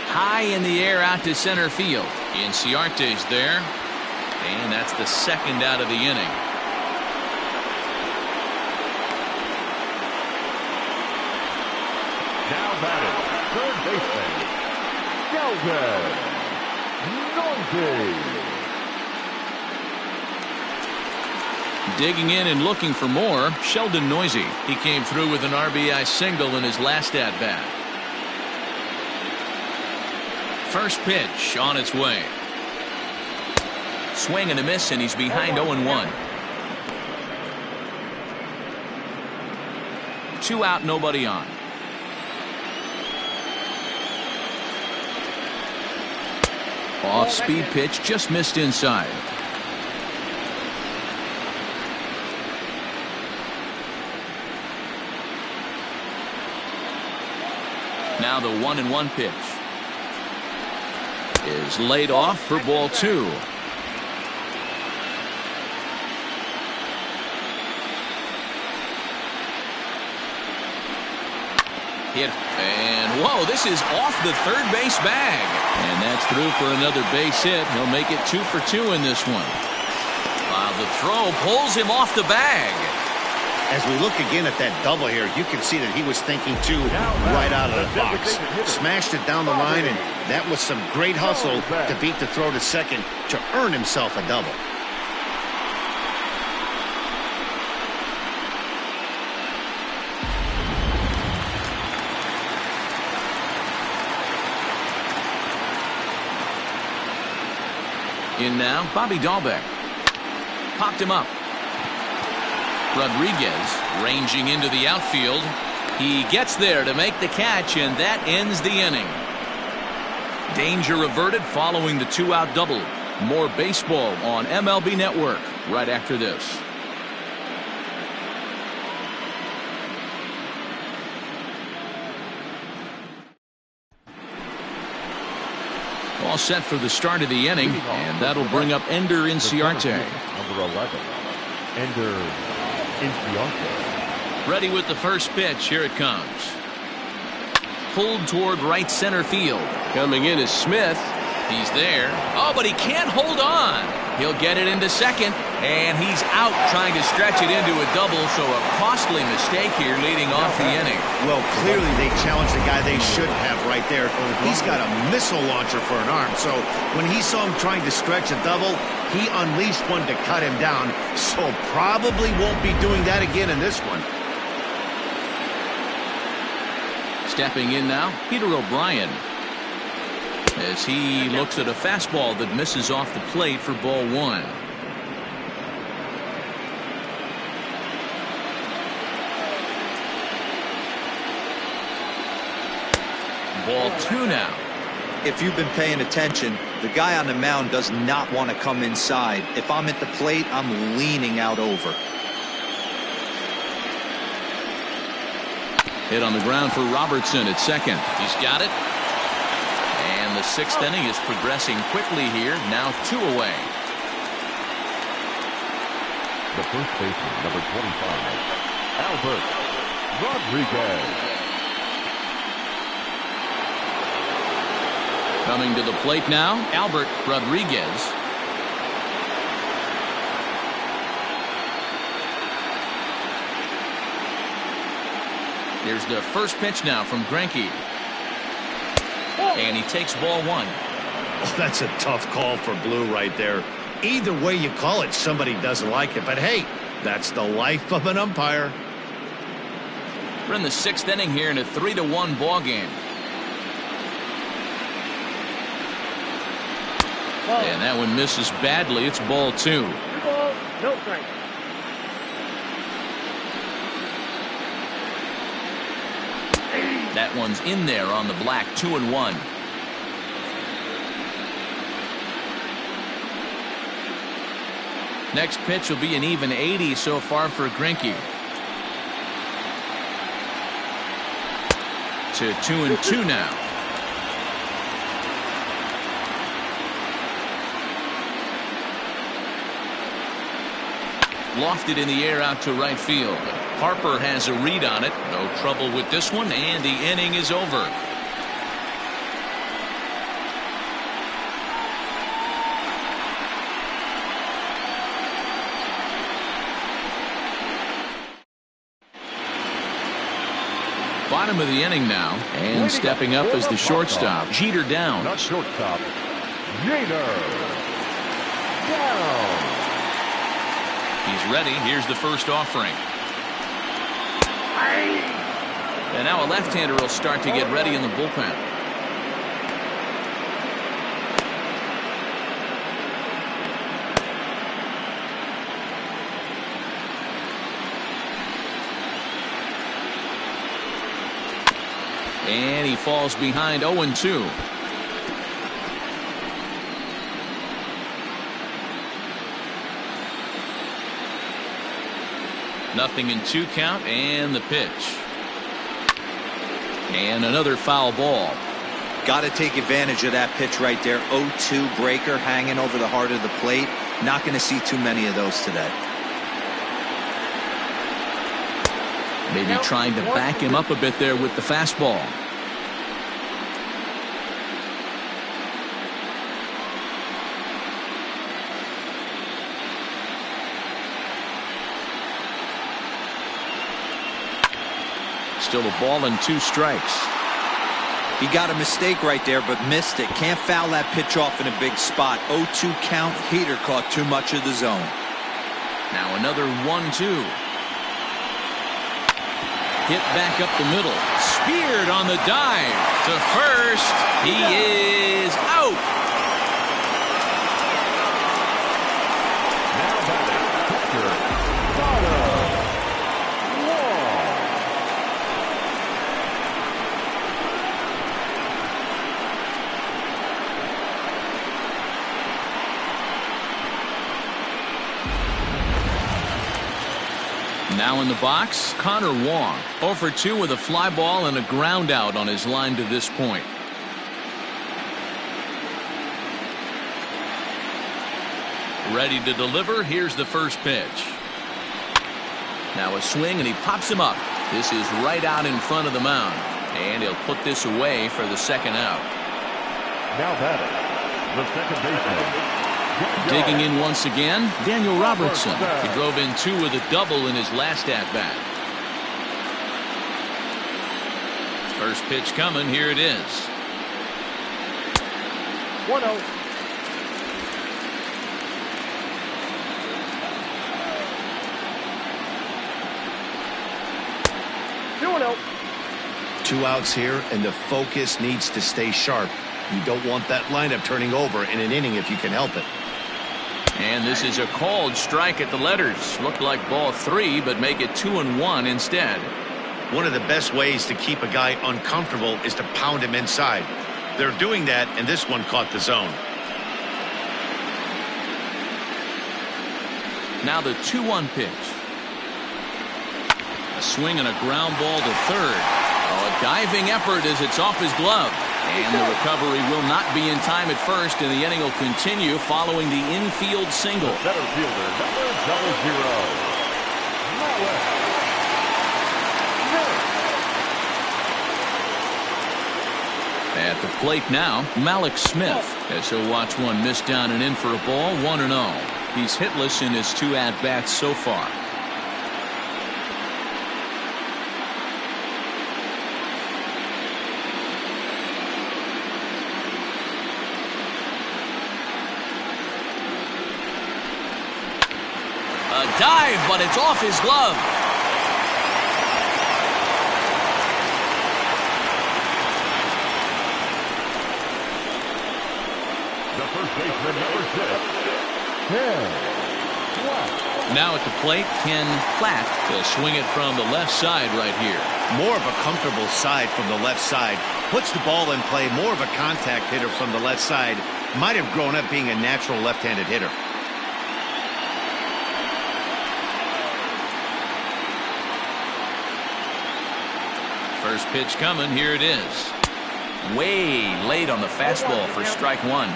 High in the air out to center field. Inciarte's there. And that's the second out of the inning. Now batting, third baseman, Sheldon Neuse. Digging in and looking for more, Sheldon Neuse. He came through with an RBI single in his last at-bat. First pitch on its way. Swing and a miss, and he's behind 0-1. 2 out, nobody on. Off-speed pitch, just missed inside. Now the 1-1 pitch is laid off for ball 2. Hit, and whoa, this is off the third base bag, and that's through for another base hit. He'll make it 2 for 2 in this one. While the throw pulls him off the bag. As we look again at that double here, you can see that he was thinking 2 right out of the box. Smashed it down the line, and that was some great hustle to beat the throw to second to earn himself a double. In now, Bobby Dahlbeck. Popped him up. Rodriguez ranging into the outfield. He gets there to make the catch, and that ends the inning. Danger averted following the 2-out double. More baseball on MLB Network right after this. All set for the start of the inning, and that'll bring up Ender Inciarte. Number 11, Ender Inciarte. Ready with the first pitch. Here it comes. Pulled toward right center field. Coming in is Smith. He's there. Oh, but he can't hold on. He'll get it into second, and he's out trying to stretch it into a double, so a costly mistake here leading off the inning. Well, clearly they challenged the guy they should have right there. He's got a missile launcher for an arm, so when he saw him trying to stretch a double, he unleashed one to cut him down, so probably won't be doing that again in this one. Stepping in now, Peter O'Brien, as he looks at a fastball that misses off the plate for ball one. Ball two now. If you've been paying attention, the guy on the mound does not want to come inside. If I'm at the plate, I'm leaning out over. Hit on the ground for Robertson at second. He's got it. And the sixth inning is progressing quickly here. Now 2 away. The first baseman, number 25, Albert Rodriguez. Coming to the plate now, Albert Rodriguez. Here's the first pitch now from Greinke. And he takes ball one. Oh, that's a tough call for Blue right there. Either way you call it, somebody doesn't like it. But hey, that's the life of an umpire. We're in the sixth inning here in a 3-1 ball game. And that one misses badly. It's ball two. 2 balls, no strikes. That one's in there on the black. 2-1. Next pitch will be an even 80 so far for Greinke. To 2-2 now. Lofted in the air out to right field. Harper has a read on it. No trouble with this one, and the inning is over. Bottom of the inning now, and stepping up as the shortstop. Jeter down. Not shortstop, Jeter down. He's ready. Here's the first offering. And now a left-hander will start to get ready in the bullpen. And he falls behind 0-2. Nothing in 2 count, and the pitch. And another foul ball. Got to take advantage of that pitch right there. 0-2 breaker hanging over the heart of the plate. Not going to see too many of those today. Maybe trying to back him up a bit there with the fastball. Still a ball and 2 strikes. He got a mistake right there, but missed it. Can't foul that pitch off in a big spot. 0-2 count. Heater caught too much of the zone. Now another 1-2. Hit back up the middle. Speared on the dive to first. He is out. Now batting, pitcher, Tyler Wall. Now in the box, Connor Wong. 0 for 2 with a fly ball and a ground out on his line to this point. Ready to deliver. Here's the first pitch. Now a swing, and he pops him up. This is right out in front of the mound. And he'll put this away for the second out. Now batting, the second baseman. Digging in once again, Daniel Robertson. He drove in 2 with a double in his last at-bat. First pitch coming. Here it is. 1-0. Two outs here, and the focus needs to stay sharp. You don't want that lineup turning over in an inning if you can help it. And this is a called strike at the letters. Looked like ball 3, but make it 2-1 instead. One of the best ways to keep a guy uncomfortable is to pound him inside. They're doing that, and this one caught the zone. Now the 2-1 pitch. A swing and a ground ball to third. Oh, a diving effort as it's off his glove. And the recovery will not be in time at first, and the inning will continue following the infield single. Center fielder, number 00. At the plate now, Malik Smith, as he'll watch one miss down and in for a ball, 1-0. He's hitless in his 2 at-bats so far. A dive, but it's off his glove. The first baseman, number 6. Ken Platt. Now at the plate, Ken Platt. He'll swing it from the left side right here. More of a comfortable side from the left side. Puts the ball in play. More of a contact hitter from the left side. Might have grown up being a natural left-handed hitter. First pitch coming. Here it is. Way late on the fastball for strike 1.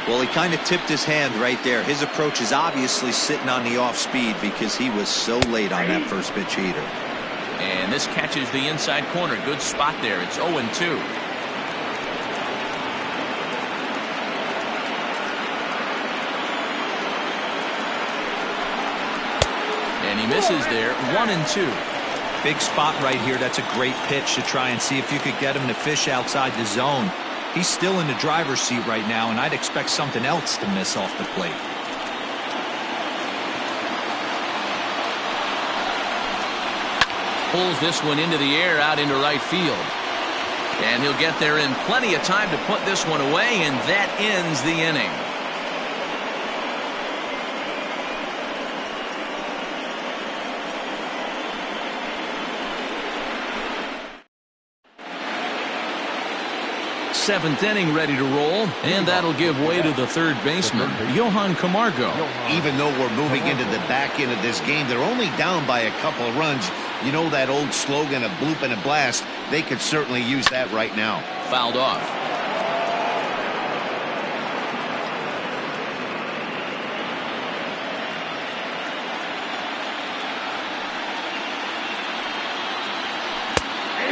Well, he kind of tipped his hand right there. His approach is obviously sitting on the off speed because he was so late on that first pitch heater. And this catches the inside corner. Good spot there. It's 0-2. And he misses there. 1-2. Big spot right here. That's a great pitch to try and see if you could get him to fish outside the zone. He's still in the driver's seat right now, and I'd expect something else to miss off the plate. Pulls this one into the air out into right field. And he'll get there in plenty of time to put this one away, and that ends the inning. Seventh inning ready to roll, and that'll give way to the third baseman, Johan Camargo. Even though we're moving into the back end of this game, they're only down by a couple of runs. You know that old slogan, a bloop and a blast? They could certainly use that right now. Fouled off.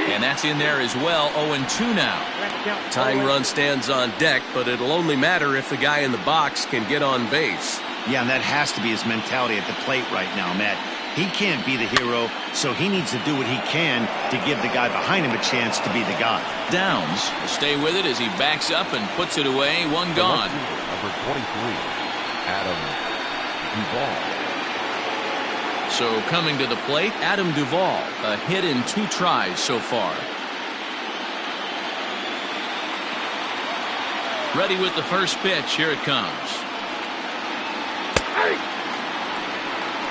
And that's in there as well. 0-2 now. Tying run stands on deck, but it'll only matter if the guy in the box can get on base. Yeah, and that has to be his mentality at the plate right now, Matt. He can't be the hero, so he needs to do what he can to give the guy behind him a chance to be the guy. Downs will stay with it as he backs up and puts it away. One gone. Number 23, Adam Duvall. So coming to the plate, Adam Duvall, a hit in 2 tries so far. Ready with the first pitch. Here it comes.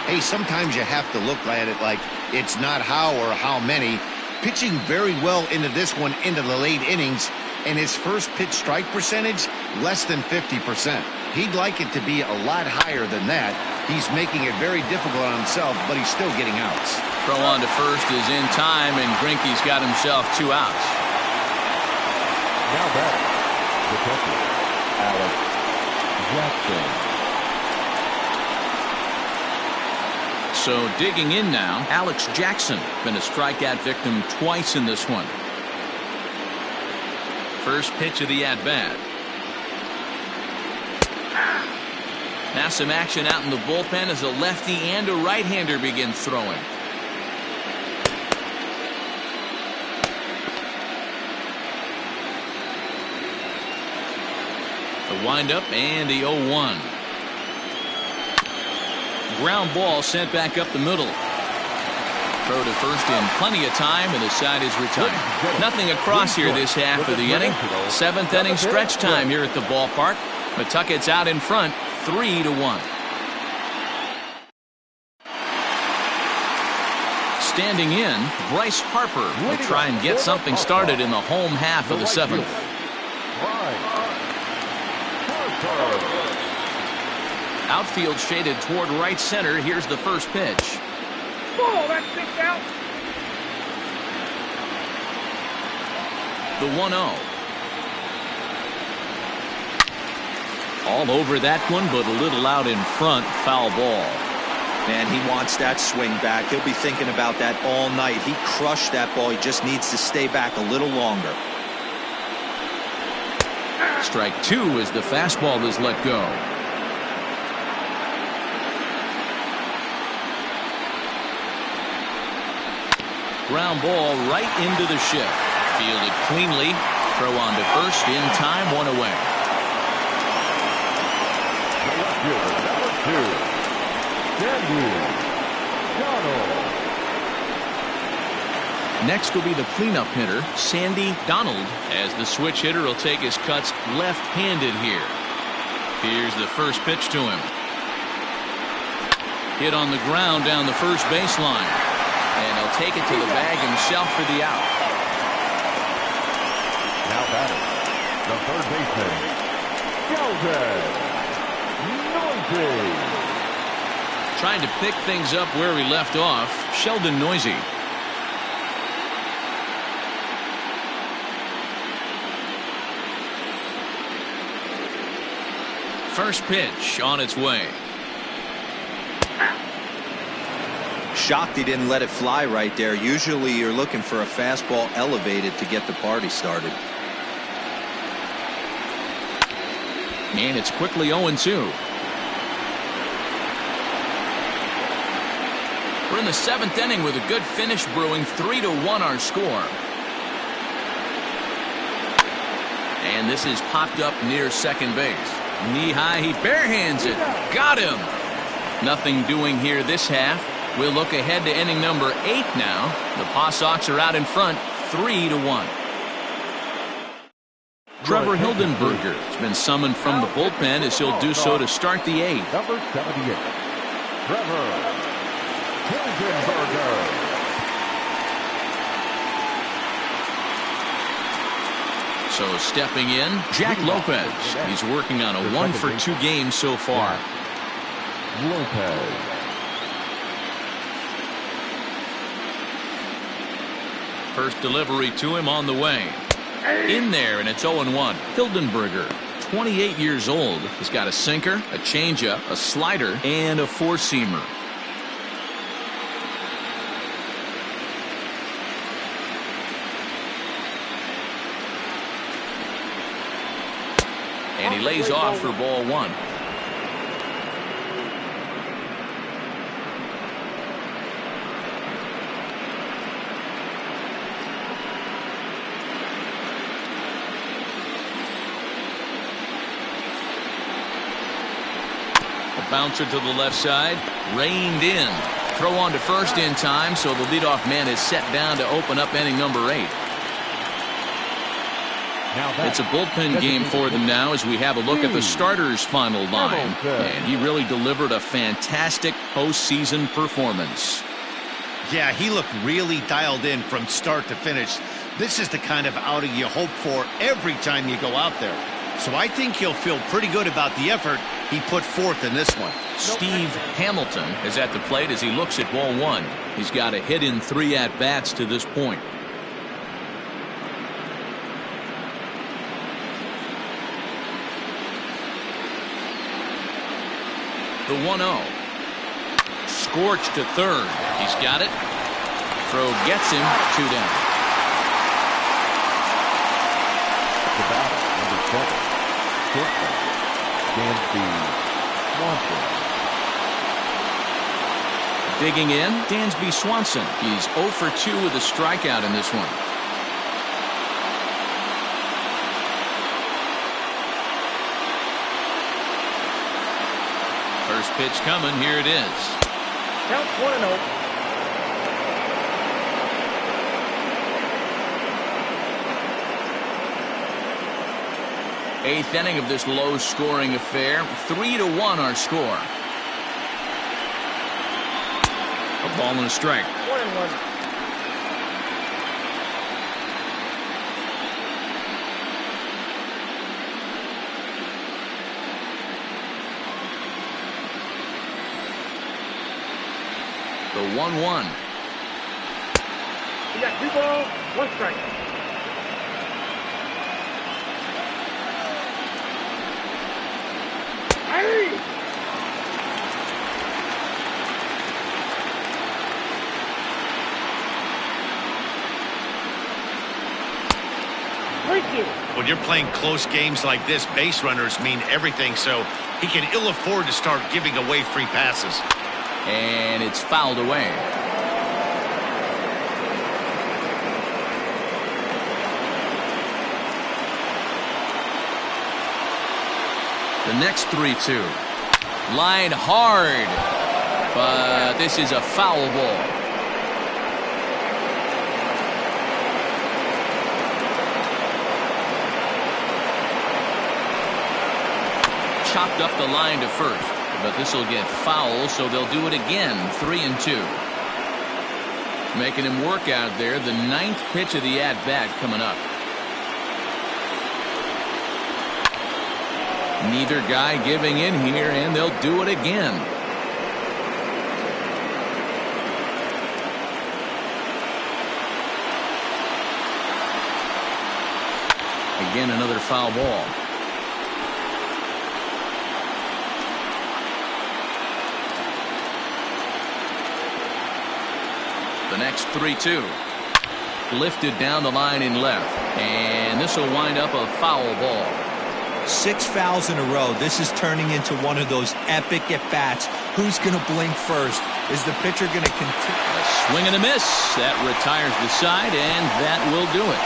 Hey, sometimes you have to look at it like it's not how or how many. Pitching very well into this one into the late innings, and his first pitch strike percentage, less than 50%. He'd like it to be a lot higher than that. He's making it very difficult on himself, but he's still getting outs. Throw on to first is in time, and Greinke's got himself 2 outs. Now back, the catcher, Alex Jackson. So digging in now, Alex Jackson, been a strikeout victim twice in this one. First pitch of the at-bat. Now some action out in the bullpen as a lefty and a right-hander begin throwing. The windup and the 0-1. Ground ball sent back up the middle. Throw to first in plenty of time, and the side is retired. Nothing across here this half of the inning. Seventh inning stretch time here at the ballpark. Pawtucket's out in front, 3-1. Standing in, Bryce Harper will try and get something started in the home half of the seventh. Outfield shaded toward right center. Here's the first pitch. Oh, that's just out. The 1-0. All over that one, but a little out in front. Foul ball. Man, he wants that swing back. He'll be thinking about that all night. He crushed that ball. He just needs to stay back a little longer. Strike two as the fastball is let go. Ground ball right into the shift. Fielded cleanly. Throw on to first in time, one away. Next will be the cleanup hitter, Sandy Donald, as the switch hitter will take his cuts left-handed here. Here's the first pitch to him. Hit on the ground down the first baseline. And he'll take it to the bag himself for the out. Now batting, the third baseman, Sheldon Neuse. Trying to pick things up where he left off, Sheldon Neuse. First pitch on its way. Shocked he didn't let it fly right there. Usually you're looking for a fastball elevated to get the party started. And it's quickly 0-2. We're in the seventh inning with a good finish brewing. 3-1 our score. And this is popped up near second base. Knee high, he barehands it. Got him. Nothing doing here this half. We'll look ahead to inning number 8 now. The Paw Sox are out in front, 3-1. Trevor Hildenberger has been summoned from the bullpen as he'll do so to start the 8th. Number 78, Trevor Hildenberger. So stepping in, Jack Lopez. He's working on a 1-for-2 game so far. Lopez. First delivery to him on the way. In there, and it's 0-1. Hildenberger, 28 years old. He's got a sinker, a changeup, a slider, and a four-seamer. And he lays off for ball 1. Bouncer to the left side, reined in. Throw on to first in time, so the leadoff man is set down to open up inning number 8. It's a bullpen game for them now as we have a look at the starters' final line. And he really delivered a fantastic postseason performance. Yeah, he looked really dialed in from start to finish. This is the kind of outing you hope for every time you go out there. So I think he'll feel pretty good about the effort he put forth in this one. Steve Hamilton is at the plate as he looks at ball 1. He's got a hit in 3 at-bats to this point. The 1-0. scorched to third. He's got it. Throw gets him. 2 down. The batter, number 7, shortstop, Dansby Swanson. Digging in, Dansby Swanson. He's 0 for 2 with a strikeout in this one. First pitch coming. Here it is. Count 1-0. Eighth inning of this low-scoring affair. 3-1 our score. A ball and a strike. 1-1. The 1-1. You got 2 balls, 1 strike. Hey! Thank you. When you're playing close games like this, base runners mean everything, so he can ill afford to start giving away free passes. And it's fouled away. The next 3-2. Line hard. But this is a foul ball. Chopped up the line to first. But this will get foul, so they'll do it again. 3-2. Making him work out there. The 9th pitch of the at-bat coming up. Neither guy giving in here, and they'll do it again. Again, another foul ball. The next 3-2. Lifted down the line in left. And this will wind up a foul ball. 6 fouls in a row. This is turning into one of those epic at-bats. Who's going to blink first? Is the pitcher going to continue? A swing and a miss. That retires the side, and that will do it.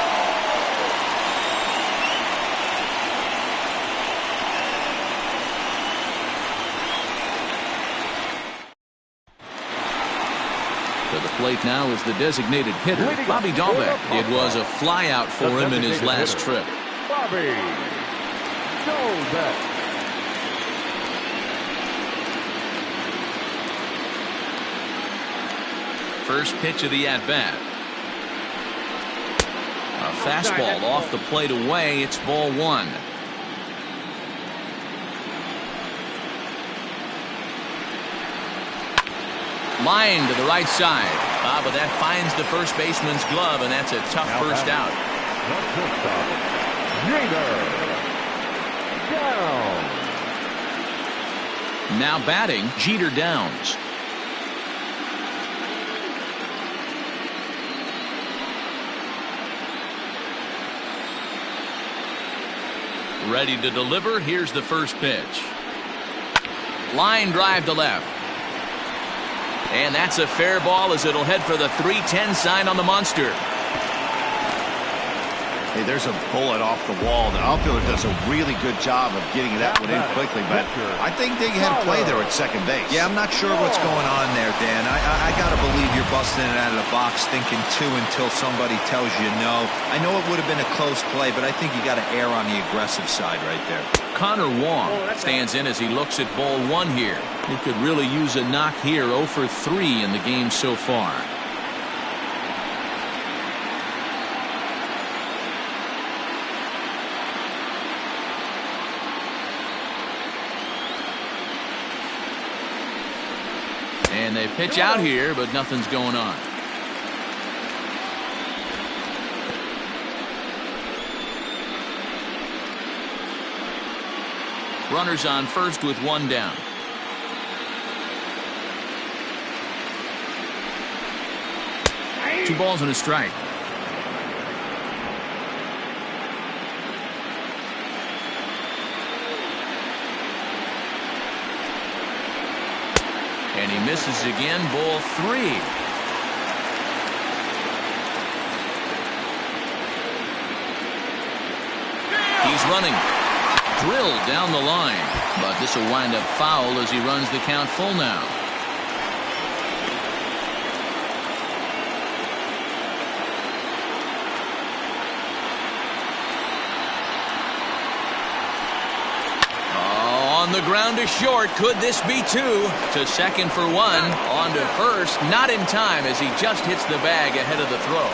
To the plate now is the designated hitter, Bobby Dalbec. It was a flyout for him in his last trip. Bobby Dalbec. First pitch of the at-bat. A fastball off the plate away. It's ball 1. Line to the right side. But that finds the first baseman's glove, and that's a tough first out. Down. Now batting, Jeter Downs. Ready to deliver. Here's the first pitch. Line drive to left. And that's a fair ball as it'll head for the 3-10 sign on the monster. Hey, there's a bullet off the wall. The outfielder does a really good job of getting that one in quickly, but I think they had a play there at second base. Yeah, I'm not sure what's going on there, Dan. I got to believe you're busting it out of the box thinking 2 until somebody tells you no. I know it would have been a close play, but I think you got to err on the aggressive side right there. Connor Wong stands in as he looks at ball 1 here. He could really use a knock here. 0 for 3 in the game so far. And they pitch out here, but nothing's going on. Runners on first with 1 down. 2 balls and a strike. And he misses again, ball 3. He's running. Drilled down the line. But this will wind up foul as he runs the count full now. On the ground to short. Could this be 2? To second for 1. On to first. Not in time as he just hits the bag ahead of the throw.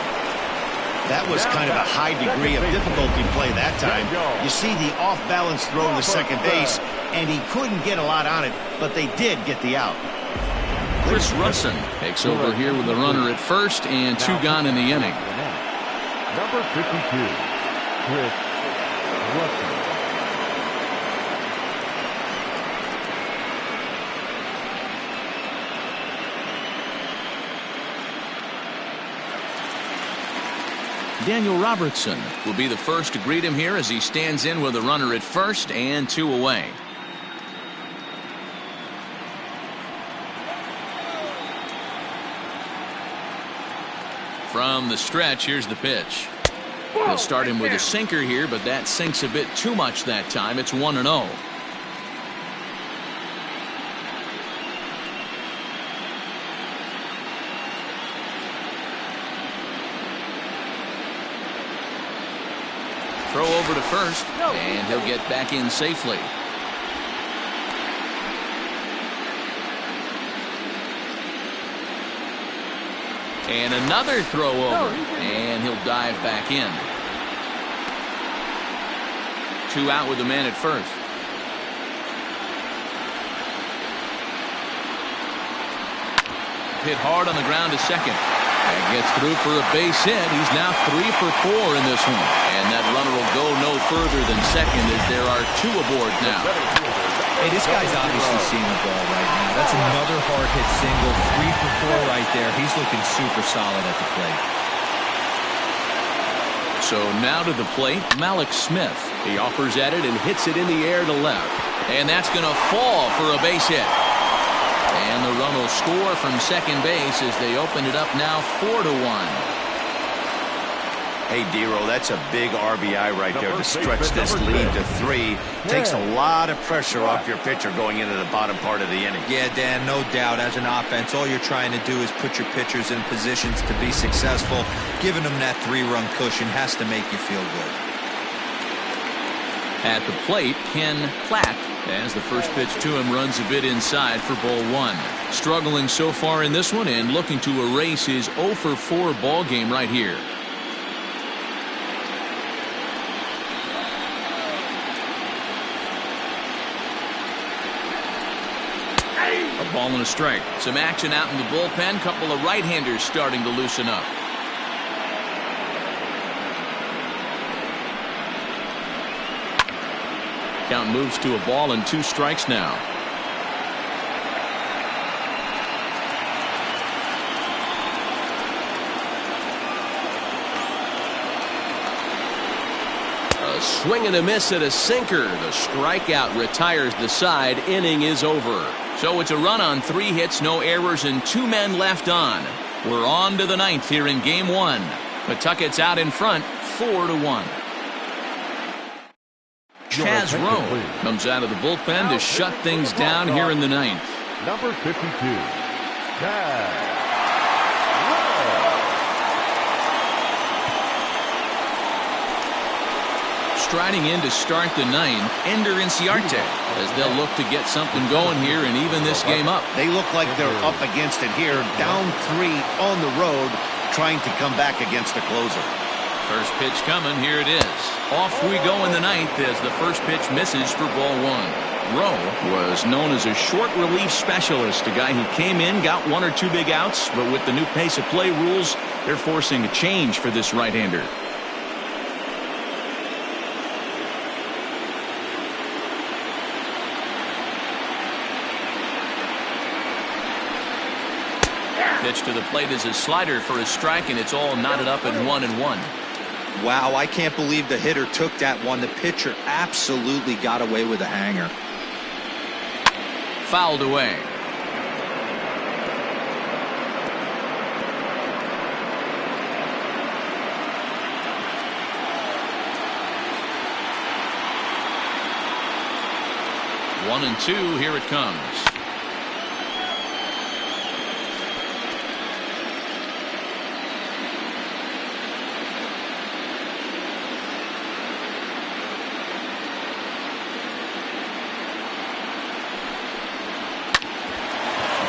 That was kind of a high degree of difficulty play that time. You see the off-balance throw to second base, and he couldn't get a lot on it, but they did get the out. Chris Russin takes over here with a runner at first and 2 gone in the inning. Number 52, Chris Russin. Daniel Robertson will be the first to greet him here as he stands in with a runner at first and 2 away. From the stretch, here's the pitch. He'll start him with a sinker here, but that sinks a bit too much that time. It's 1-0. Throw over to first, and he'll get back in safely. And another throw over, and he'll dive back in. 2 out with the man at first. Hit hard on the ground to second. And gets through for a base hit. He's now 3 for 4 in this one. And that runner will go no further than second as there are 2 aboard now. Hey, this guy's obviously seeing the ball right now. That's another hard hit single. 3 for 4 right there. He's looking super solid at the plate. So now to the plate, Malik Smith. He offers at it and hits it in the air to left. And that's going to fall for a base hit. And the run will score from second base as they open it up now 4-1. Hey, Dero, that's a big RBI right there to stretch this lead to 3. Takes a lot of pressure off your pitcher going into the bottom part of the inning. Yeah, Dan, no doubt. As an offense, all you're trying to do is put your pitchers in positions to be successful. Giving them that 3-run cushion has to make you feel good. At the plate, Ken Platt, as the first pitch to him runs a bit inside for ball 1. Struggling so far in this one and looking to erase his 0 for 4 ball game right here. A ball and a strike. Some action out in the bullpen. Couple of right-handers starting to loosen up. Count moves to a ball and 2 strikes now. A swing and a miss at a sinker. The strikeout retires the side. Inning is over. So it's a run on 3 hits, no errors, and 2 men left on. We're on to the 9th here in game 1. Pawtucket's out in front, 4-1. Chaz Roe comes out of the bullpen to shut things down here in the 9th. Number 52, Chaz Roe. Striding in to start the 9th, Ender Inciarte, as they'll look to get something going here and even this game up. They look like they're up against it here, down 3 on the road, trying to come back against the closer. First pitch coming, here it is. Off we go in the 9th as the first pitch misses for ball 1. Rowe was known as a short relief specialist, a guy who came in, got 1 or 2 big outs, but with the new pace of play rules, they're forcing a change for this right-hander. pitch to the plate is a slider for a strike, and it's all knotted up at 1-1. Wow, I can't believe the hitter took that one. The pitcher absolutely got away with a hanger. Fouled away. One and two, here it comes.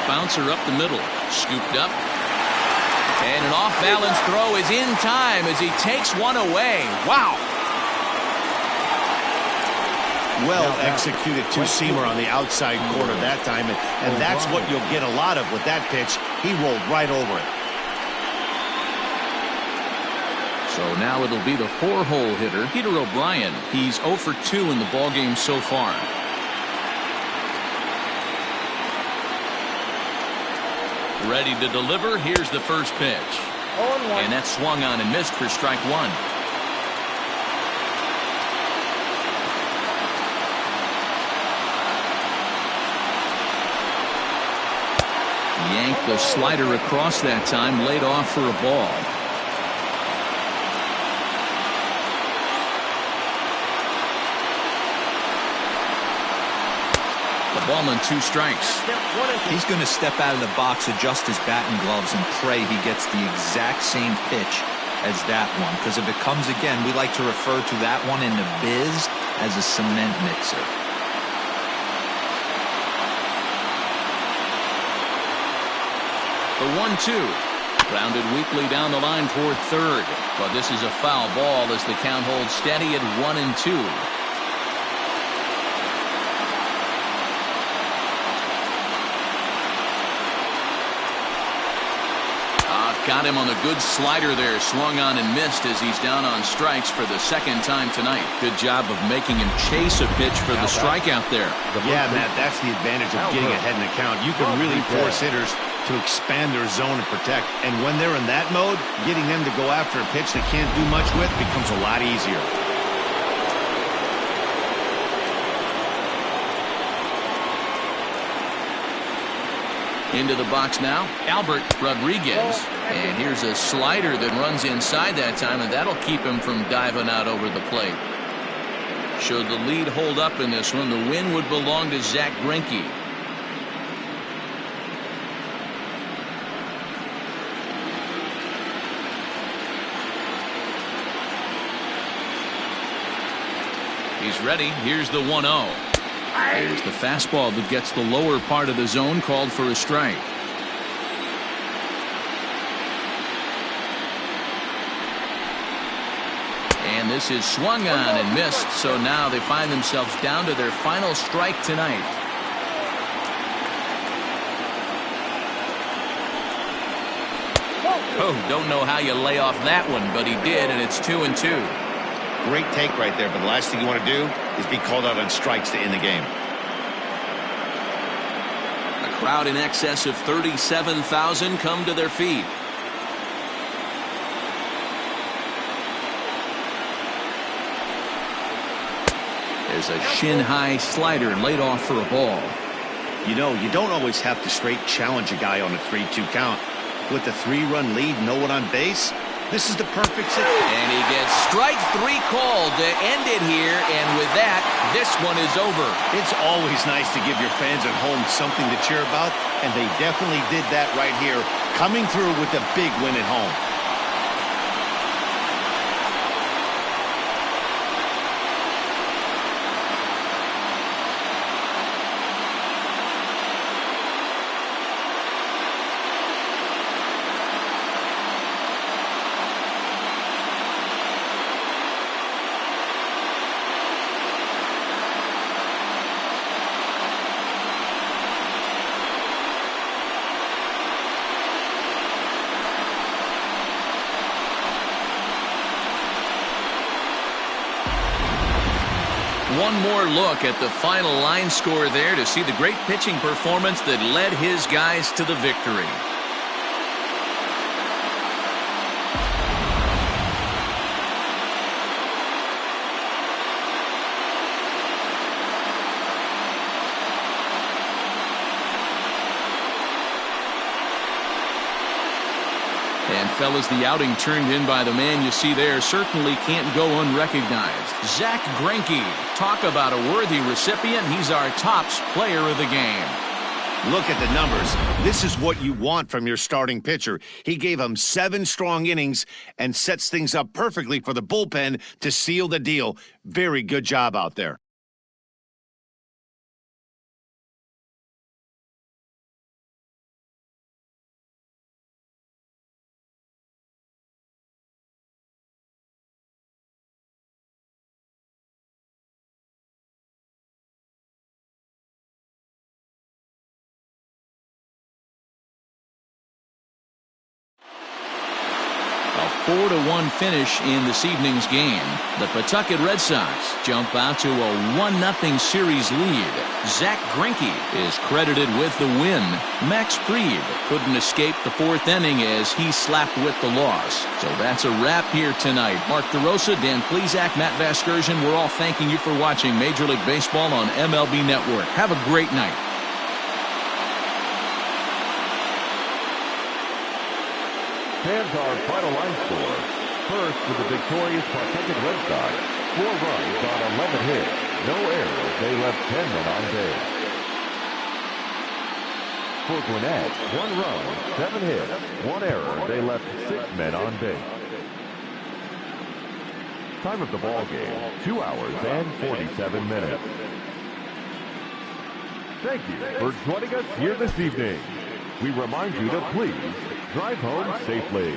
Bouncer up the middle, scooped up, and an off-balance throw is in time as he takes one away. Wow. Well executed two-seamer on the outside corner that time, and that's what you'll get a lot of with that pitch. He rolled right over it. So now it'll be the four-hole hitter, Peter O'Brien. He's 0 for 2 in the ballgame so far. Ready to deliver. Here's the first pitch. And that swung on and missed for strike one. Yanked the slider across that time, laid off for a ball. The ball and 2 strikes. He's going to step out of the box, adjust his bat and gloves, and pray he gets the exact same pitch as that one. Because if it comes again, we like to refer to that one in the biz as a cement mixer. The 1-2. Grounded weakly down the line toward third. But this is a foul ball as the count holds steady at 1-2. Got him on a good slider there. Swung on and missed as he's down on strikes for the second time tonight. Good job of making him chase a pitch for the strikeout there. Yeah, Matt, that's the advantage of getting ahead in the count. You can really force hitters to expand their zone and protect. And when they're in that mode, getting them to go after a pitch they can't do much with becomes a lot easier. Into the box now, Albert Rodriguez. And here's a slider that runs inside that time, and that'll keep him from diving out over the plate. Should the lead hold up in this one, the win would belong to Zach Greinke. He's ready. Here's the 1-0. There's the fastball that gets the lower part of the zone, called for a strike. And this is swung on and missed, so now they find themselves down to their final strike tonight. Oh, don't know how you lay off that one, but he did, and it's 2-2. Great take right there, but the last thing you want to do is be called out on strikes to end the game. A crowd in excess of 37,000 come to their feet. There's a shin-high slider laid off for a ball. You know, you don't always have to straight challenge a guy on a 3-2 count. With the 3-run lead, no one on base, this is the perfect situation. And he gets strike 3 called to end it here, and with that, this one is over. It's always nice to give your fans at home something to cheer about, and they definitely did that right here, coming through with a big win at home. One more look at the final line score there to see the great pitching performance that led his guys to the victory. fellas, the outing turned in by the man you see there certainly can't go unrecognized. Zach Greinke. Talk about a worthy recipient. He's our tops player of the game. Look at the numbers. This is what you want from your starting pitcher. He gave him 7 strong innings and sets things up perfectly for the bullpen to seal the deal. Very good job out there. A 4-1 finish in this evening's game. The Pawtucket Red Sox jump out to a 1-0 series lead. Zach Greinke is credited with the win. Max Fried couldn't escape the 4th inning as he slapped with the loss. So that's a wrap here tonight. Mark DeRosa, Dan Plesac, Matt Vasgersian, we're all thanking you for watching Major League Baseball on MLB Network. Have a great night. Fans our final line score. First with the victorious Pawtucket Red Sox. 4 runs on 11 hits. No errors. They left 10 men on base. For Gwinnett, 1 run, 7 hits, 1 error. They left 6 men on base. Time of the ball game, 2 hours and 47 minutes. Thank you for joining us here this evening. We remind you to please drive home safely.